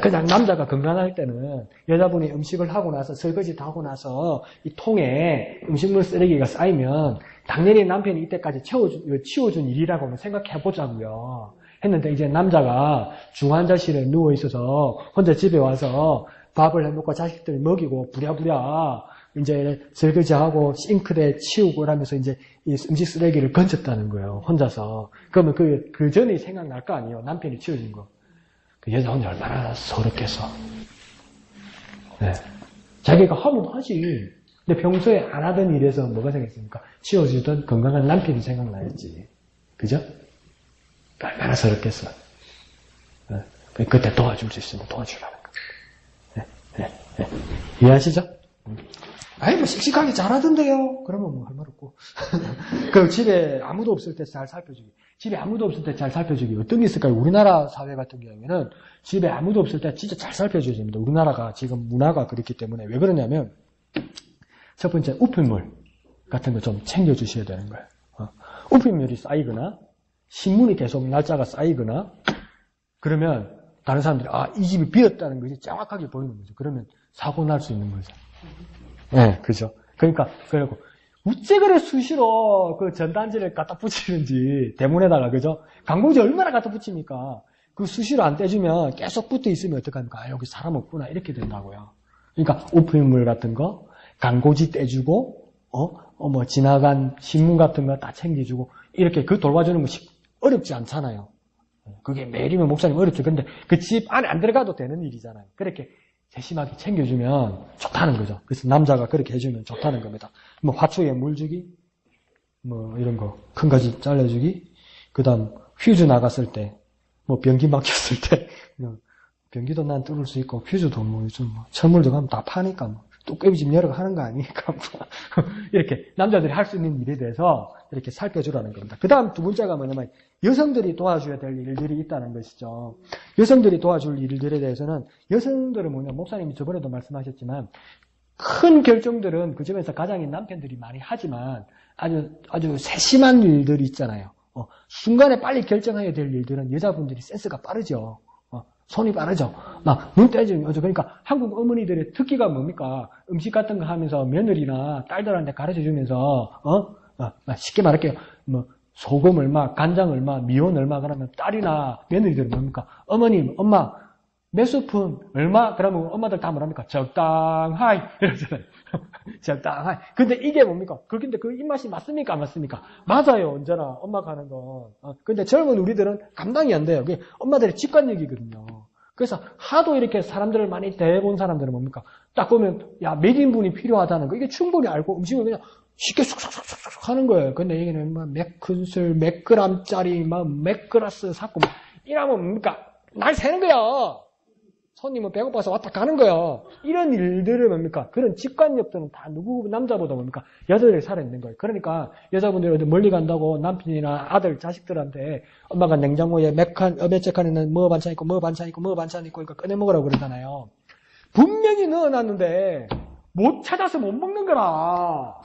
그냥 남자가 건강할 때는 여자분이 음식을 하고 나서 설거지 다 하고 나서 이 통에 음식물 쓰레기가 쌓이면 당연히 남편이 이때까지 치워준 일이라고 생각해 보자고요. 했는데 이제 남자가 중환자실에 누워 있어서 혼자 집에 와서 밥을 해먹고 자식들 먹이고 부랴부랴 이제 설거지하고 싱크대 치우고 이러면서 이제 이 음식 쓰레기를 건졌다는 거예요. 혼자서. 그러면 그 전이 생각날 거 아니에요. 남편이 치워준 거. 그 여자 혼자 얼마나 서럽겠어. 네. 자기가 하면 하지. 근데 평소에 안 하던 일에서 뭐가 생겼습니까? 치워주던 건강한 남편이 생각나야지. 그죠? 얼마나 서럽겠어. 네. 그때 도와줄 수 있으면 도와주라는 거예요. 네. 네. 이해하시죠? 아이, 뭐, 씩씩하게 잘하던데요? 그러면 뭐, 할 말 없고. 그 집에 아무도 없을 때 잘 살펴주기. 집에 아무도 없을 때 잘 살펴주기. 어떤 게 있을까요? 우리나라 사회 같은 경우에는 집에 아무도 없을 때 진짜 잘 살펴줘야 됩니다. 우리나라가 지금 문화가 그렇기 때문에. 왜 그러냐면, 첫 번째, 우편물 같은 거 좀 챙겨주셔야 되는 거예요. 우편물이 쌓이거나, 신문이 계속 날짜가 쌓이거나, 그러면, 다른 사람들이, 이 집이 비었다는 것이 정확하게 보이는 거죠. 그러면 사고 날 수 있는 거죠. 네, 그죠. 그러니까, 그리고, 어째 그래 수시로 그 전단지를 갖다 붙이는지, 대문에다가, 그죠? 강봉지 얼마나 갖다 붙입니까? 그 수시로 안 떼주면 계속 붙어 있으면 어떡합니까? 여기 사람 없구나. 이렇게 된다고요. 그러니까, 우편물 같은 거, 광고지 떼주고, 뭐, 지나간 신문 같은 거 다 챙겨주고, 이렇게 그 돌봐주는 것이 어렵지 않잖아요. 그게 매일이면 목사님 어렵죠. 근데 그 집 안에 안 들어가도 되는 일이잖아요. 그렇게 세심하게 챙겨주면 좋다는 거죠. 그래서 남자가 그렇게 해주면 좋다는 겁니다. 뭐 화초에 물 주기, 뭐 이런 거, 큰 가지 잘라주기, 그 다음 휴즈 나갔을 때, 뭐 변기 막혔을 때, 변기도 난 뚫을 수 있고, 휴즈도 뭐 요즘 뭐 철물도 가면 다 파니까 뭐, 뚝배기집 열어 하는 거 아니니까. 이렇게 남자들이 할 수 있는 일에 대해서 이렇게 살펴주라는 겁니다. 그 다음 두 번째가 뭐냐면 여성들이 도와줘야 될 일들이 있다는 것이죠. 여성들이 도와줄 일들에 대해서는 여성들은 뭐냐, 목사님이 저번에도 말씀하셨지만 큰 결정들은 그 집에서 가장인 남편들이 많이 하지만 아주 세심한 일들이 있잖아요. 순간에 빨리 결정해야 될 일들은 여자분들이 센스가 빠르죠. 손이 빠르죠. 막 눈 떼지면 그러니까 한국 어머니들의 특기가 뭡니까? 음식 같은 거 하면서 며느리나 딸들한테 가르쳐주면서 쉽게 말할게요. 뭐 소금 얼마, 간장 얼마, 미원 얼마 그러면 딸이나 며느리들은 뭡니까? 어머님, 엄마 몇 스푼? 얼마? 그러면 엄마들 다 뭐랍니까? 적당하이. 이러잖아요. 적당하이. 근데 이게 뭡니까? 근데 그 입맛이 맞습니까? 안 맞습니까? 맞아요. 언제나. 엄마가 하는 건. 근데 젊은 우리들은 감당이 안 돼요. 그게 엄마들의 직관력이거든요. 그래서 하도 이렇게 사람들을 많이 대해본 사람들은 뭡니까? 딱 보면, 야, 몇 인분이 필요하다는 거. 이게 충분히 알고 음식을 그냥 쉽게 쑥쑥쑥쑥 하는 거예요. 근데 이게는 막 몇 큰술, 몇 그램짜리, 몇 그라스 샀고, 이러면 뭡니까? 날 새는 거야. 손님은 배고파서 왔다 가는 거야. 이런 일들을 뭡니까? 그런 직관력들은 다 누구, 남자보다 뭡니까? 여자들이 살아있는 거예요. 그러니까 여자분들이 어디 멀리 간다고 남편이나 아들, 자식들한테 엄마가 냉장고에 몇 칸에는 뭐 반찬 있고, 뭐 반찬 있고, 뭐 반찬 있고, 그러니까 꺼내 먹으라고 그러잖아요. 분명히 넣어놨는데 못 찾아서 못 먹는 거라.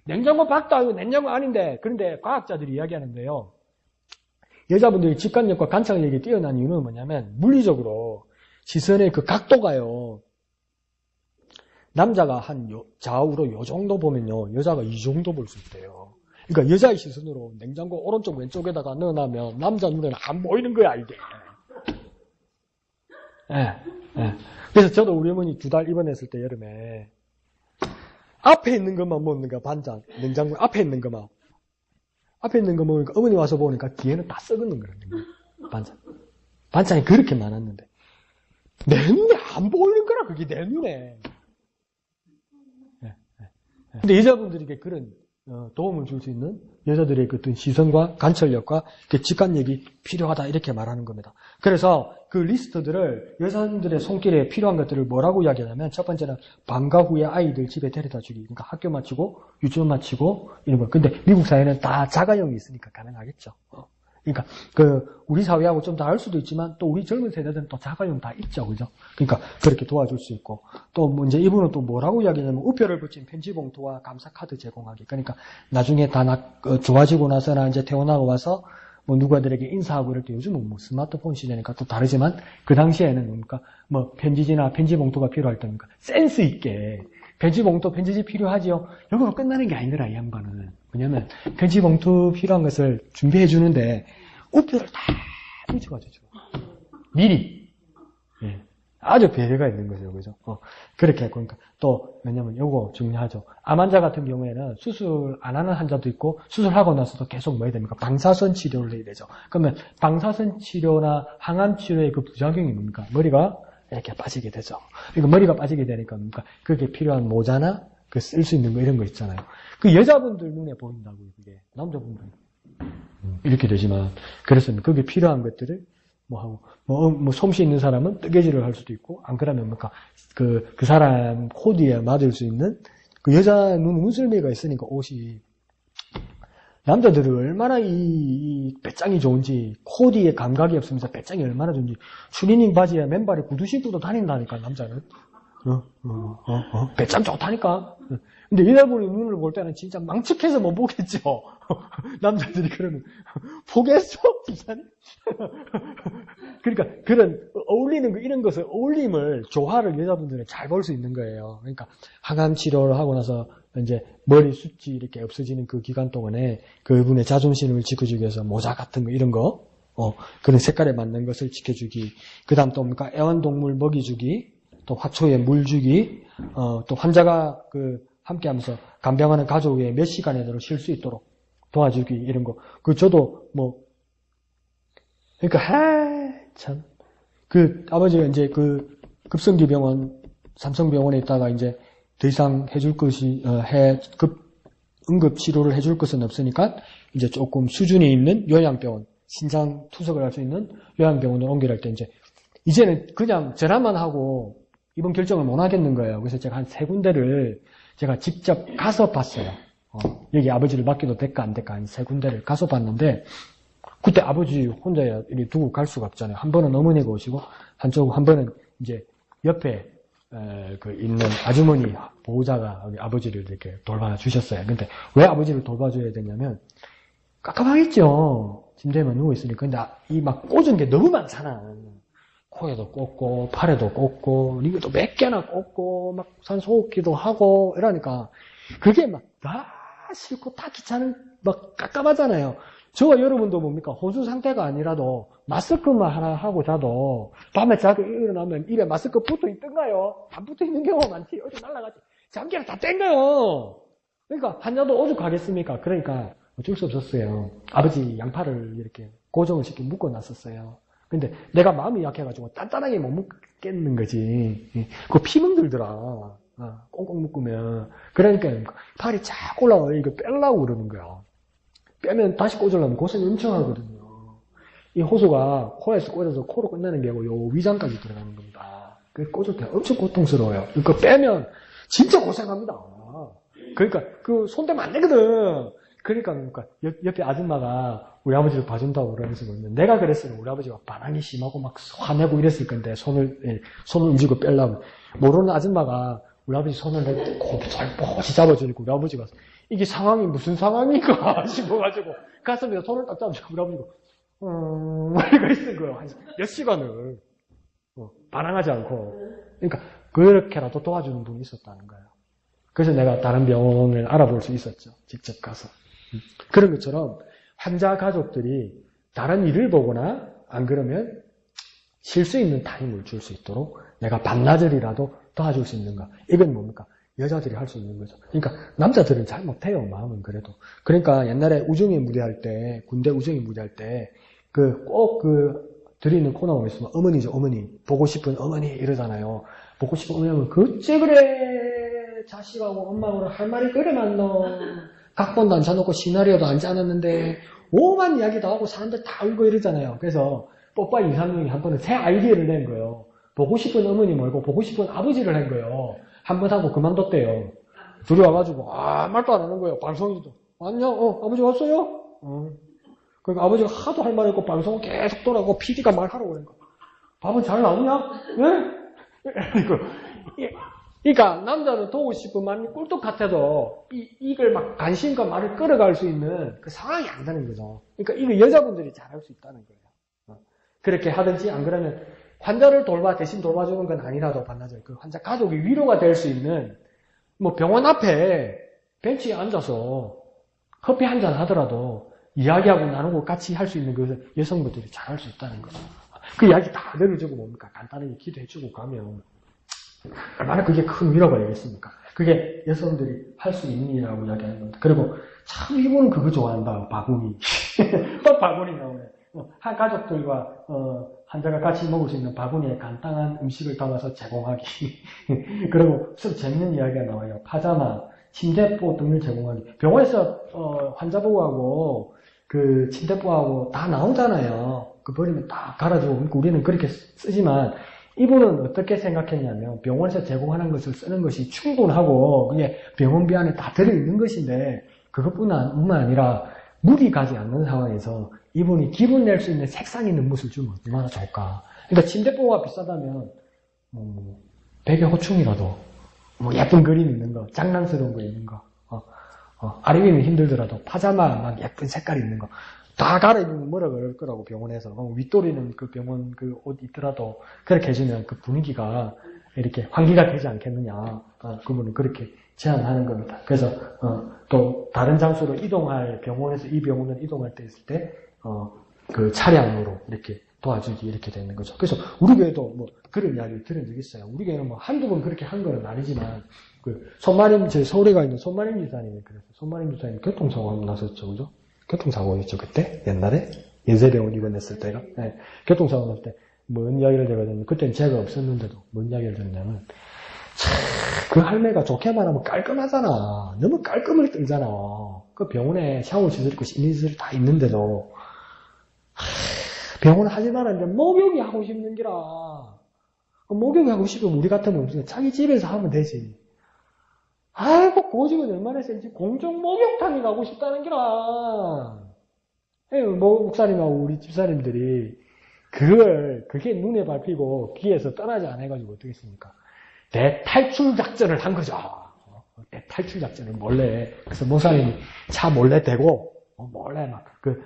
냉장고 밖도 아니고 냉장고 아닌데. 그런데 과학자들이 이야기하는데요. 여자분들이 직관력과 관찰력이 뛰어난 이유는 뭐냐면 물리적으로 시선의 그 각도가요. 남자가 한 좌우로 요 정도 보면요. 여자가 이 정도 볼 수 있대요. 그러니까 여자의 시선으로 냉장고 오른쪽 왼쪽에다가 넣어놓으면 남자 눈에는 안 보이는 거야 이게. 예. 그래서 저도 우리 어머니 2달 입원했을 때 여름에 앞에 있는 것만 먹는 거야. 반찬. 냉장고 앞에 있는 것만. 앞에 있는 거 먹으니까 어머니 와서 보니까 뒤에는 다 썩은 거라는 반찬. 반찬이 그렇게 많았는데 내 눈에 안 보이는 거라 그게 내 눈에. 근데 여자분들에게 그런 도움을 줄 수 있는 여자들의 그 어떤 시선과 관찰력과 그 직관력이 필요하다 이렇게 말하는 겁니다. 그래서 그 리스트들을 여자분들의 손길에 필요한 것들을 뭐라고 이야기하냐면 첫 번째는 방과 후에 아이들 집에 데려다 주기. 그러니까 학교 마치고 유치원 마치고 이런 거. 근데 미국 사회는 다 자가용이 있으니까 가능하겠죠. 그러니까 우리 사회하고 좀 다를 수도 있지만 또 우리 젊은 세대들은 또 자가용 다 있죠, 그죠? 그러니까 그렇게 도와줄 수 있고 또 뭐 이제 이분은 또 뭐라고 이야기하냐면 우표를 붙인 편지봉투와 감사카드 제공하기. 그러니까 나중에 다 좋아지고 나서나 이제 퇴원하고 와서 뭐 누구들에게 인사하고 이럴 때 요즘은 뭐 스마트폰 시대니까 또 다르지만 그 당시에는 그러니까 뭐 편지지나 편지봉투가 필요할 때니까 센스 있게. 편지봉투, 편지지 필요하지요? 이걸로 끝나는 게 아니더라, 이 양반은. 왜냐면, 편지봉투 필요한 것을 준비해 주는데, 우표를 다 붙여가지고. 미리. 예. 아주 배려가 있는 거죠, 그죠? 그렇게 했고, 그러니까 또, 왜냐면 요거 중요하죠. 암 환자 같은 경우에는 수술 안 하는 환자도 있고, 수술하고 나서도 계속 뭐 해야 됩니까? 방사선 치료를 해야 되죠. 그러면, 방사선 치료나 항암 치료의 그 부작용이 뭡니까? 머리가 이렇게 빠지게 되죠. 그러니까 머리가 빠지게 되니까 그게 필요한 모자나 쓸 수 있는 거 이런 거 있잖아요. 그 여자분들 눈에 보인다고요. 그게 남자분들 이렇게 되지만 그래서 그게 필요한 것들을 뭐 하고 뭐 솜씨 있는 사람은 뜨개질을 할 수도 있고 안 그러면 뭡니까 그 사람 코디에 맞을 수 있는 그 여자 눈썰미가 있으니까 옷이 남자들은 얼마나 이 배짱이 좋은지 코디에 감각이 없으면서 배짱이 얼마나 좋은지 추리닝 바지에 맨발에 구두 신고도 다닌다니까 남자는 배짱 좋다니까. 근데 여자분이 눈을 볼 때는 진짜 망측해서 못 보겠죠. 남자들이 그러면 보겠어? 부산이? 그러니까 그런 어울리는 거 이런 것을 어울림을 조화를 여자분들은 잘 볼 수 있는 거예요. 그러니까 항암 치료를 하고 나서 이제 머리 숱이 이렇게 없어지는 그 기간 동안에 그분의 자존심을 지켜주기 위해서 모자 같은 거 이런 거 그런 색깔에 맞는 것을 지켜주기. 그 다음 또 뭡니까 애완동물 먹이주기, 또 화초에 물 주기, 또 환자가 함께하면서 간병하는 가족 외에 몇 시간에도 쉴 수 있도록 도와주기 이런 거. 저도 그러니까 참 아버지가 이제 급성기병원 삼성병원에 있다가 이제 더 이상 해줄 것이 응급 치료를 해줄 것은 없으니까 이제 조금 수준이 있는 요양병원, 신장 투석을 할 수 있는 요양병원으로 옮겨갈 때 이제는 그냥 전화만 하고 입원 결정을 못 하겠는 거예요. 그래서 제가 한 3군데를 제가 직접 가서 봤어요. 여기 아버지를 맡겨도 될까 안 될까 한 3군데를 가서 봤는데 그때 아버지 혼자 이렇게 두고 갈 수가 없잖아요. 한 번은 어머니가 오시고 한 번은 이제 옆에 있는 아주머니 보호자가 아버지를 이렇게 돌봐주셨어요. 근데 왜 아버지를 돌봐줘야 되냐면 깝깝하겠죠. 침대에만 누워있으니까. 근데 이 막 꽂은 게 너무 많잖아. 코에도 꽂고 팔에도 꽂고 이것도 몇 개나 꽂고 막 산소호흡기도 하고 이러니까 그게 막 다 싫고 다 귀찮은 막 깝깝하잖아요. 저와 여러분도 뭡니까? 혼수 상태가 아니라도 마스크만 하나 하고 자도 밤에 자고 일어나면 입에 마스크 붙어 있던가요? 안 붙어 있는 경우가 많지. 어디 날아가지. 잠기를 다 땡겨요. 그러니까 환자도 오죽하겠습니까? 그러니까 어쩔 수 없었어요. 아버지 양팔을 이렇게 고정을 시켜 묶어놨었어요. 근데 내가 마음이 약해가지고 단단하게 못 묶겠는 거지. 그거 피멍 들더라. 꽁꽁 묶으면. 그러니까 팔이 쫙 올라와요. 이거 빼려고 그러는 거야. 빼면 다시 꽂으려면 고생이 엄청 하거든요. 이 호수가 코에서 꽂아서 코로 끝나는 게 아니고 요 위장까지 들어가는 겁니다. 그 꽂을 때 엄청 고통스러워요. 그거 빼면 진짜 고생합니다. 그러니까 그 손대면 안 되거든. 그러니까 옆에 아줌마가 우리 아버지를 봐준다고 그러면서 내가 그랬으면 우리 아버지가 반항이 심하고 막 화내고 이랬을 건데 손을 움직이고 빼려면 모르는 아줌마가 우리 아버지 손을 살포시 잡아주니까 우리 아버지가 이게 상황이 무슨 상황인가 싶어가지고 가슴에 손을 딱 잡아주고 우리 아버지가 이러고 있는 거예요. 한 몇 시간을 반항하지 않고. 그러니까 그렇게라도 도와주는 분이 있었다는 거예요. 그래서 내가 다른 병원을 알아볼 수 있었죠. 직접 가서. 그런 것처럼 환자 가족들이 다른 일을 보거나 안 그러면 쉴 수 있는 타임을 줄 수 있도록 내가 반나절이라도 도와줄 수 있는가. 이건 뭡니까? 여자들이 할 수 있는 거죠. 그러니까 남자들은 잘 못해요. 마음은 그래도. 그러니까 옛날에 우정에 무대할 때, 군대 우정에 무대할 때 꼭 드리는 코너가 있으면 어머니죠. 어머니. 보고 싶은 어머니 이러잖아요. 보고 싶은 어머니는 그째 그래 자식하고 엄마하고 할 말이 그래 많노. 각본도 안 짜놓고 시나리오도 안 짜놨는데 오만 이야기도 하고 사람들 다 울고 이러잖아요. 그래서 뽀빠 이상형이 한 번은 새 아이디어를 낸 거예요. 보고 싶은 어머니 말고 보고 싶은 아버지를 한 거예요. 한 번 하고 그만뒀대요. 둘이 와가지고 말도 안 하는 거예요. 방송에도 안녕 아버지 왔어요? 그러니까 아버지가 하도 할 말 없고 방송 계속 돌아가고 PD가 말하라고 그런 거야. 밥은 잘 나오냐? 예? 그러니까 남자는 도우고 싶은 마음이 꿀떡 같아도 이걸 막 관심과 말을 끌어갈 수 있는 그 상황이 안 되는 거죠. 그러니까 이거 여자분들이 잘할 수 있다는 거예요. 그렇게 하든지 안 그러면 환자를 대신 돌봐주는 건 아니라도 반나절 그 환자 가족이 위로가 될 수 있는 뭐 병원 앞에 벤치에 앉아서 커피 한잔 하더라도 이야기하고 나누고 같이 할 수 있는 것을 여성분들이 잘할 수 있다는 거죠. 그 이야기 다 내려주고 뭡니까? 간단하게 기도해주고 가면 얼마나 그게 큰 위로가 되겠습니까? 그게 여성들이 할 수 있는 일이라고 이야기하는 겁니다. 그리고 참 이분은 그거 좋아한다. 바구니. 또 바구니 나오네. 한 가족들과 환자가 같이 먹을 수 있는 바구니에 간단한 음식을 담아서 제공하기. 그리고 좀 재밌는 이야기가 나와요. 파자마, 침대포 등을 제공하기. 병원에서 환자복하고 그 침대포하고 다 나오잖아요. 그 버리면 다 갈아주고 우리는 그렇게 쓰지만 이분은 어떻게 생각했냐면 병원에서 제공하는 것을 쓰는 것이 충분하고 그게 병원비 안에 다 들어있는 것인데 그것뿐만 아니라 물이 가지 않는 상황에서 이분이 기분 낼 수 있는 색상 있는 옷을 주면 얼마나 좋을까. 그러니까 침대포가 비싸다면 베개 호충이라도 예쁜 그림 있는 거, 장난스러운 거 있는 거, 아래위는 힘들더라도 파자마 막 예쁜 색깔 있는 거 다 갈아입으면 뭐라 그럴 거라고 병원에서. 윗도리는 그 병원 그 옷 있더라도 그렇게 해주면 그 분위기가 이렇게 환기가 되지 않겠느냐. 그분은 그렇게 제안하는 겁니다. 그래서 또 다른 장소로 이동할 병원에서 이 병원을 이동할 때 있을 때 그 차량으로 이렇게 도와주기 이렇게 되는 거죠. 그래서 우리 교회도 뭐 그런 이야기 들은 적 있어요. 우리 교회는 뭐 한두 번 그렇게 한 건 아니지만 저희 서울에 가 있는 손마림 기사님이 그랬어요. 손마림 기사님 교통사고 났었죠, 그죠? 교통사고였죠, 그때? 옛날에? 연세병원 입원했을 때가? 네. 교통사고 났을 때, 뭔 이야기를 들었냐면, 그때는 제가 없었는데도, 뭔 이야기를 들었냐면, 그 할매가 좋게 말하면 깔끔하잖아. 너무 깔끔을 떨잖아. 그 병원에 샤워시설 있고 씻는 다 있는데도, 병원 하지 말았는데, 목욕이 하고 싶는 기라. 목욕이 하고 싶으면 우리 같으면 무슨 자기 집에서 하면 되지. 아이고, 고집은 얼마나 센지 공중 목욕탕에 가고 싶다는 기라. 목사님하고 우리 집사님들이 그게 눈에 밟히고 귀에서 떠나지 않아가지고 어떻겠습니까? 대탈출 작전을 한 거죠. 대탈출 작전을 몰래. 그래서 목사님이 차 몰래 대고, 몰래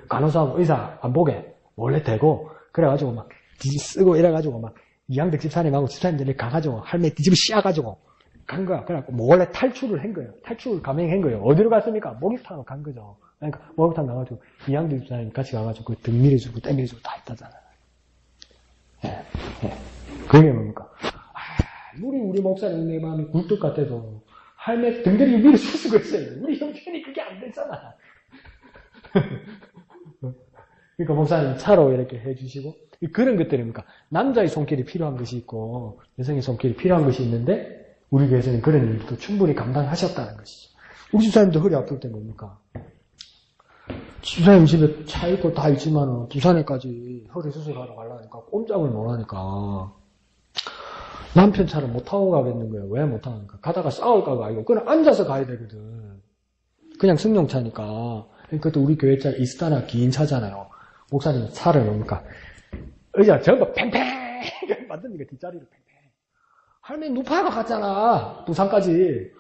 간호사하고 의사 안 보게 몰래 대고, 그래가지고 쓰고 이래가지고 이양덕 집사님하고 집사님들이 가가지고 할매 뒤집어 씌워가지고 간 거야. 그래갖고 몰래 탈출을 한 거예요. 탈출을 감행한 거예요. 어디로 갔습니까? 목욕탕으로 간 거죠. 그러니까 목욕탕 나가지고 이양들 집사님 같이 가가지고 등 밀어주고 땡 밀어주고 다 했다잖아. 그게 뭡니까? 우리 목사님 내 마음이 굴뚝 같아도 할매 등대를 밀어줄 수가 있어요. 우리 형편이 그게 안 되잖아. 그러니까 목사님 차로 이렇게 해주시고 그런 것들입니까? 남자의 손길이 필요한 것이 있고 여성의 손길이 필요한 것이 있는데 우리 교회에서는 그런 일도 충분히 감당하셨다는 것이죠. 우리 집사님도 허리 아플 때 뭡니까? 집사님 집에 차 있고 다 있지만 부산에까지 허리 수술하러 가려니까 꼼짝을 못하니까 남편 차를 못 타고 가겠는 거예요. 왜 못 타니까? 가다가 싸울까가 아니고 그냥 앉아서 가야 되거든. 그냥 승용차니까. 그것도 우리 교회 차 이스타나 긴 차잖아요. 목사님 차를 뭡니까? 의자 전부 팽팽 만드니까 뒷자리를 팽팽. 할머니 누파가 갔잖아. 부산까지.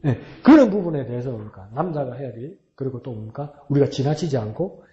네. 그런 부분에 대해서 뭡니까? 남자가 해야 될 그리고 또 뭡니까? 우리가 지나치지 않고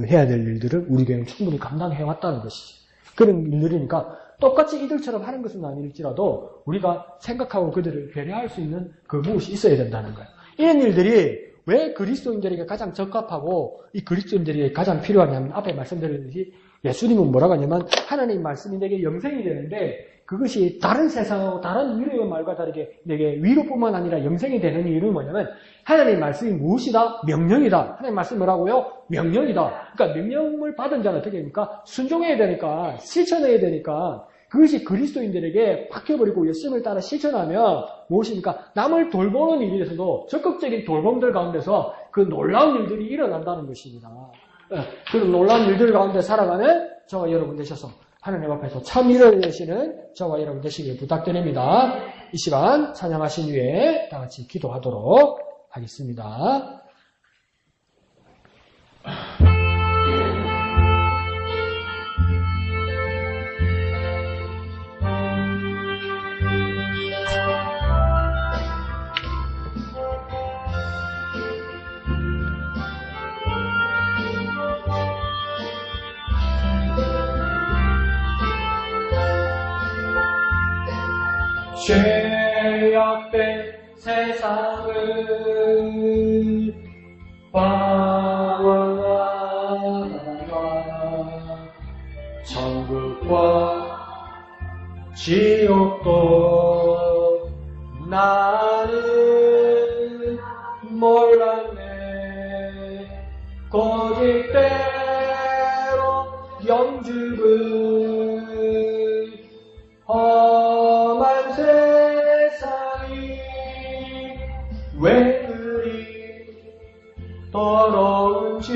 해야 될 일들을 우리 교회는 충분히 감당해왔다는 것이지. 그런 일들이니까 똑같이 이들처럼 하는 것은 아닐지라도 우리가 생각하고 그들을 배려할 수 있는 그 무엇이 있어야 된다는 거예요. 이런 일들이 왜 그리스도인들에게 가장 적합하고 이 그리스도인들에게 가장 필요하냐면 앞에 말씀드렸듯이 예수님은 뭐라고 하냐면 하나님 말씀이 내게 영생이 되는데 그것이 다른 세상하고 다른 위로의 말과 다르게 내게 위로뿐만 아니라 영생이 되는 이유는 뭐냐면 하나님 말씀이 무엇이다? 명령이다. 하나님 말씀이 뭐라고요? 명령이다. 그러니까 명령을 받은 자는 어떻게 됩니까? 순종해야 되니까 실천해야 되니까 그것이 그리스도인들에게 박혀버리고 예수님을 따라 실천하면 무엇입니까? 남을 돌보는 일에서도 적극적인 돌봄들 가운데서 그 놀라운 일들이 일어난다는 것입니다. 그 놀라운 일들 가운데 살아가는 저와 여러분 되셔서 하나님 앞에서 참 이뤄내시는 저와 여러분 되시길 부탁드립니다. 이 시간 찬양하신 후에 다 같이 기도하도록 하겠습니다. 죄악된 세상을 방황하다가 천국과 지옥도 나는 몰랐네. 고집대로 영죽은 험한 세상이 왜 그리 더러운지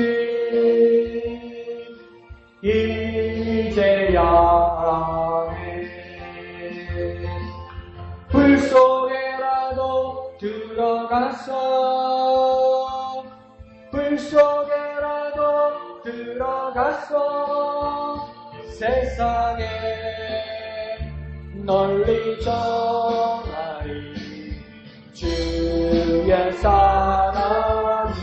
이제야 아네. 불 속에라도 들어갔어. 불 속에라도 들어갔어. 세상에 널리 전하리 주의 사랑을.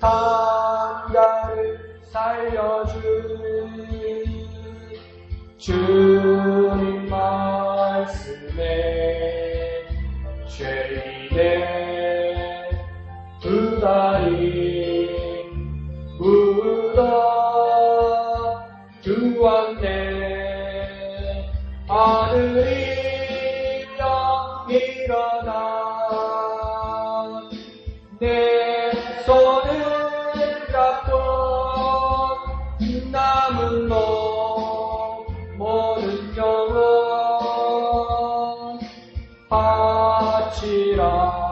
강자를 살려준 주님 말씀에 죄인의 두 다리 묻어 두었네. 하늘이여 일어나 내 손을 잡고 남은 모든 영혼 바치라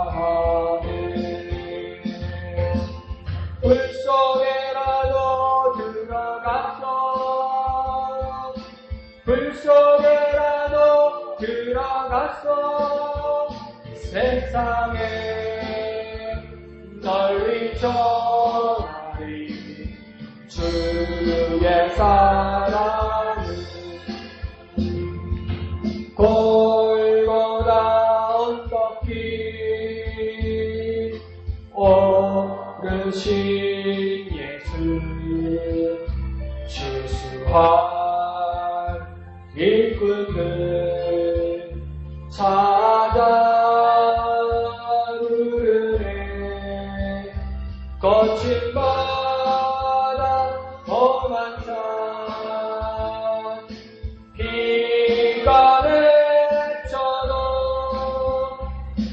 하네. 불 속에라도 들어갔어. 불 속에라도 들어갔어. 세상에 널리 전하리 주의 사랑을. 골고다 언덕길 오르신 예수 실수한 일꾼들 찾아 부르네. 바다 험한 산 비가 맺혀도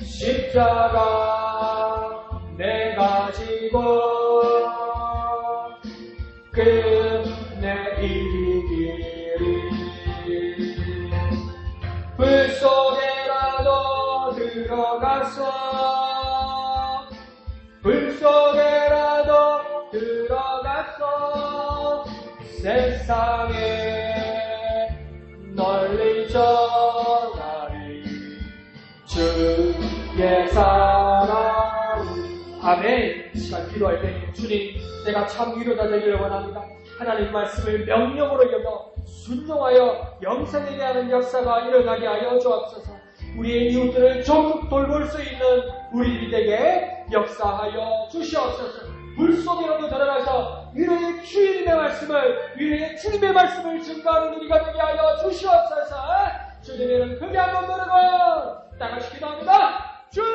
십자가 내가 지고 끝내 이기리 불 속에라도 들어가서 불 속에라도 들어가서 세상에 널리 전하리 주의 사랑. 아멘. 이 시간 기도할 때 주님, 내가 참 위로가 되기를 원합니다. 하나님 말씀을 명령으로 여겨 순종하여 영생에 대한 역사가 일어나게 하여 주옵소서. 우리의 이웃들을 적극 돌볼 수 있는 우리들에게 역사하여 주시옵소서. 물속에라도 들어가서 위로의 주님의 말씀을 증거하는 우리가 되게 하여 주시옵소서. 주님의 크게 한번 부르고 다같이 기도합니다. 주여!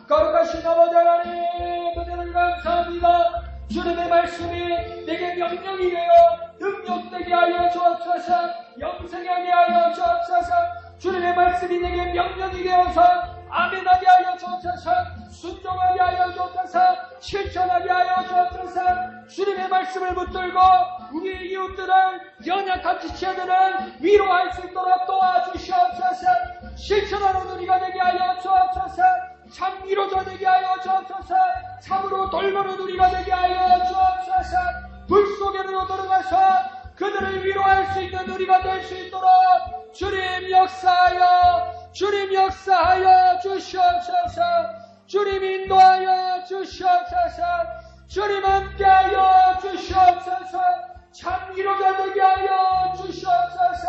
거룩하신 아버지 하나님, 은혜를 감사합니다. 주님의 말씀이 내게 명령이 되어 능력되게 하여 주옵소서. 영생하게 하여 주옵소서. 주님의 말씀이 내게 명령이 되어서 아멘하게 하여 주옵소서. 순종하게 하여 주옵소서. 실천하게 하여 주옵소서. 주님의 말씀을 붙들고 우리의 이웃들을, 연약한 지체들을 위로할 수 있도록 도와주시옵소서. 실천하는 우리가 되게 하여 주옵소서. 참 위로자 되게 하여 주옵소서. 참으로 돌보는 우리가 되게 하여 주옵소서. 불속에로 들어가서 그들을 위로할 수 있는 우리가 될 수 있도록 주님 역사하여 주시옵소서. 주님 인도하여 주시옵소서. 주님 함께하여 주시옵소서. 참 위로자 되게 하여 주시옵소서.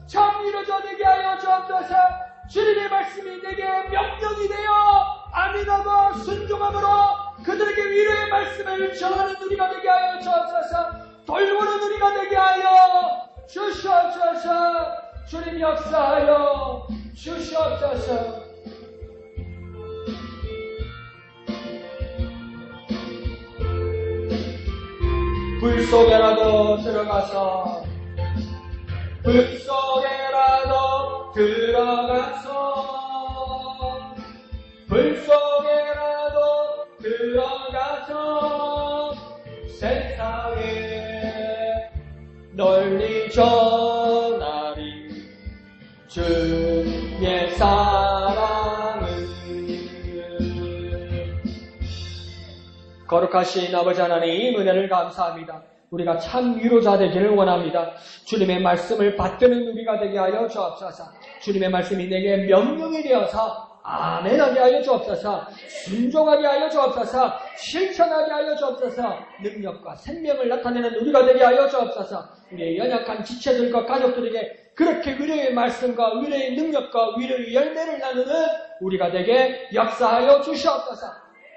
참 위로자 되게 하여 주옵소서. 주님의 말씀이 내게 명령이 되어 아멘하고 순종함으로 그들에게 위로의 말씀을 전하는 우리가 되게 하여 주옵소서. 돌보는 우리가 되게 하여 주시옵소서. 주님 역사하여 주시옵소서. 불 속에라도 들어가서 세상에 널리 전하리 주의 사랑을. 거룩하신 아버지 하나님, 은혜를 감사합니다. 우리가 참 위로자 되기를 원합니다. 주님의 말씀을 받드는 우리가 되게 하여 주옵소서. 주님의 말씀이 내게 명령이 되어서 아멘하게 하여 주옵소서. 순종하게 하여 주옵소서. 실천하게 하여 주옵소서. 능력과 생명을 나타내는 우리가 되게 하여 주옵소서. 우리의 연약한 지체들과 가족들에게 그렇게 위로의 말씀과 위로의 능력과 위로의 열매를 나누는 우리가 되게 역사하여 주시옵소서.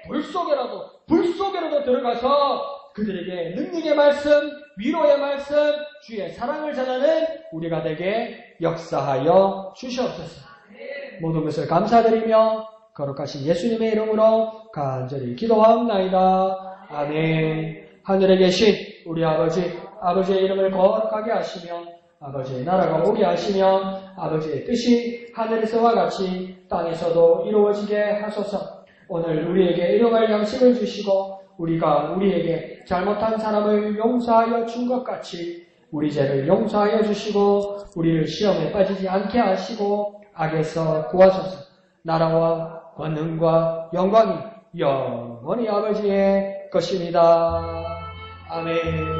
불 속에라도 들어가서 그들에게 능력의 말씀, 위로의 말씀, 주의 사랑을 전하는 우리가 되게 역사하여 주시옵소서. 모든 것을 감사드리며 거룩하신 예수님의 이름으로 간절히 기도하옵나이다. 아멘. 하늘에 계신 우리 아버지의 이름을 거룩하게 하시며 아버지의 나라가 오게 하시며 아버지의 뜻이 하늘에서와 같이 땅에서도 이루어지게 하소서. 오늘 우리에게 일용할 양식을 주시고 우리가 우리에게 잘못한 사람을 용서하여 준 것 같이 우리 죄를 용서하여 주시고 우리를 시험에 빠지지 않게 하시고 악에서 구하소서. 나라와 권능과 영광이 영원히 아버지의 것입니다. 아멘.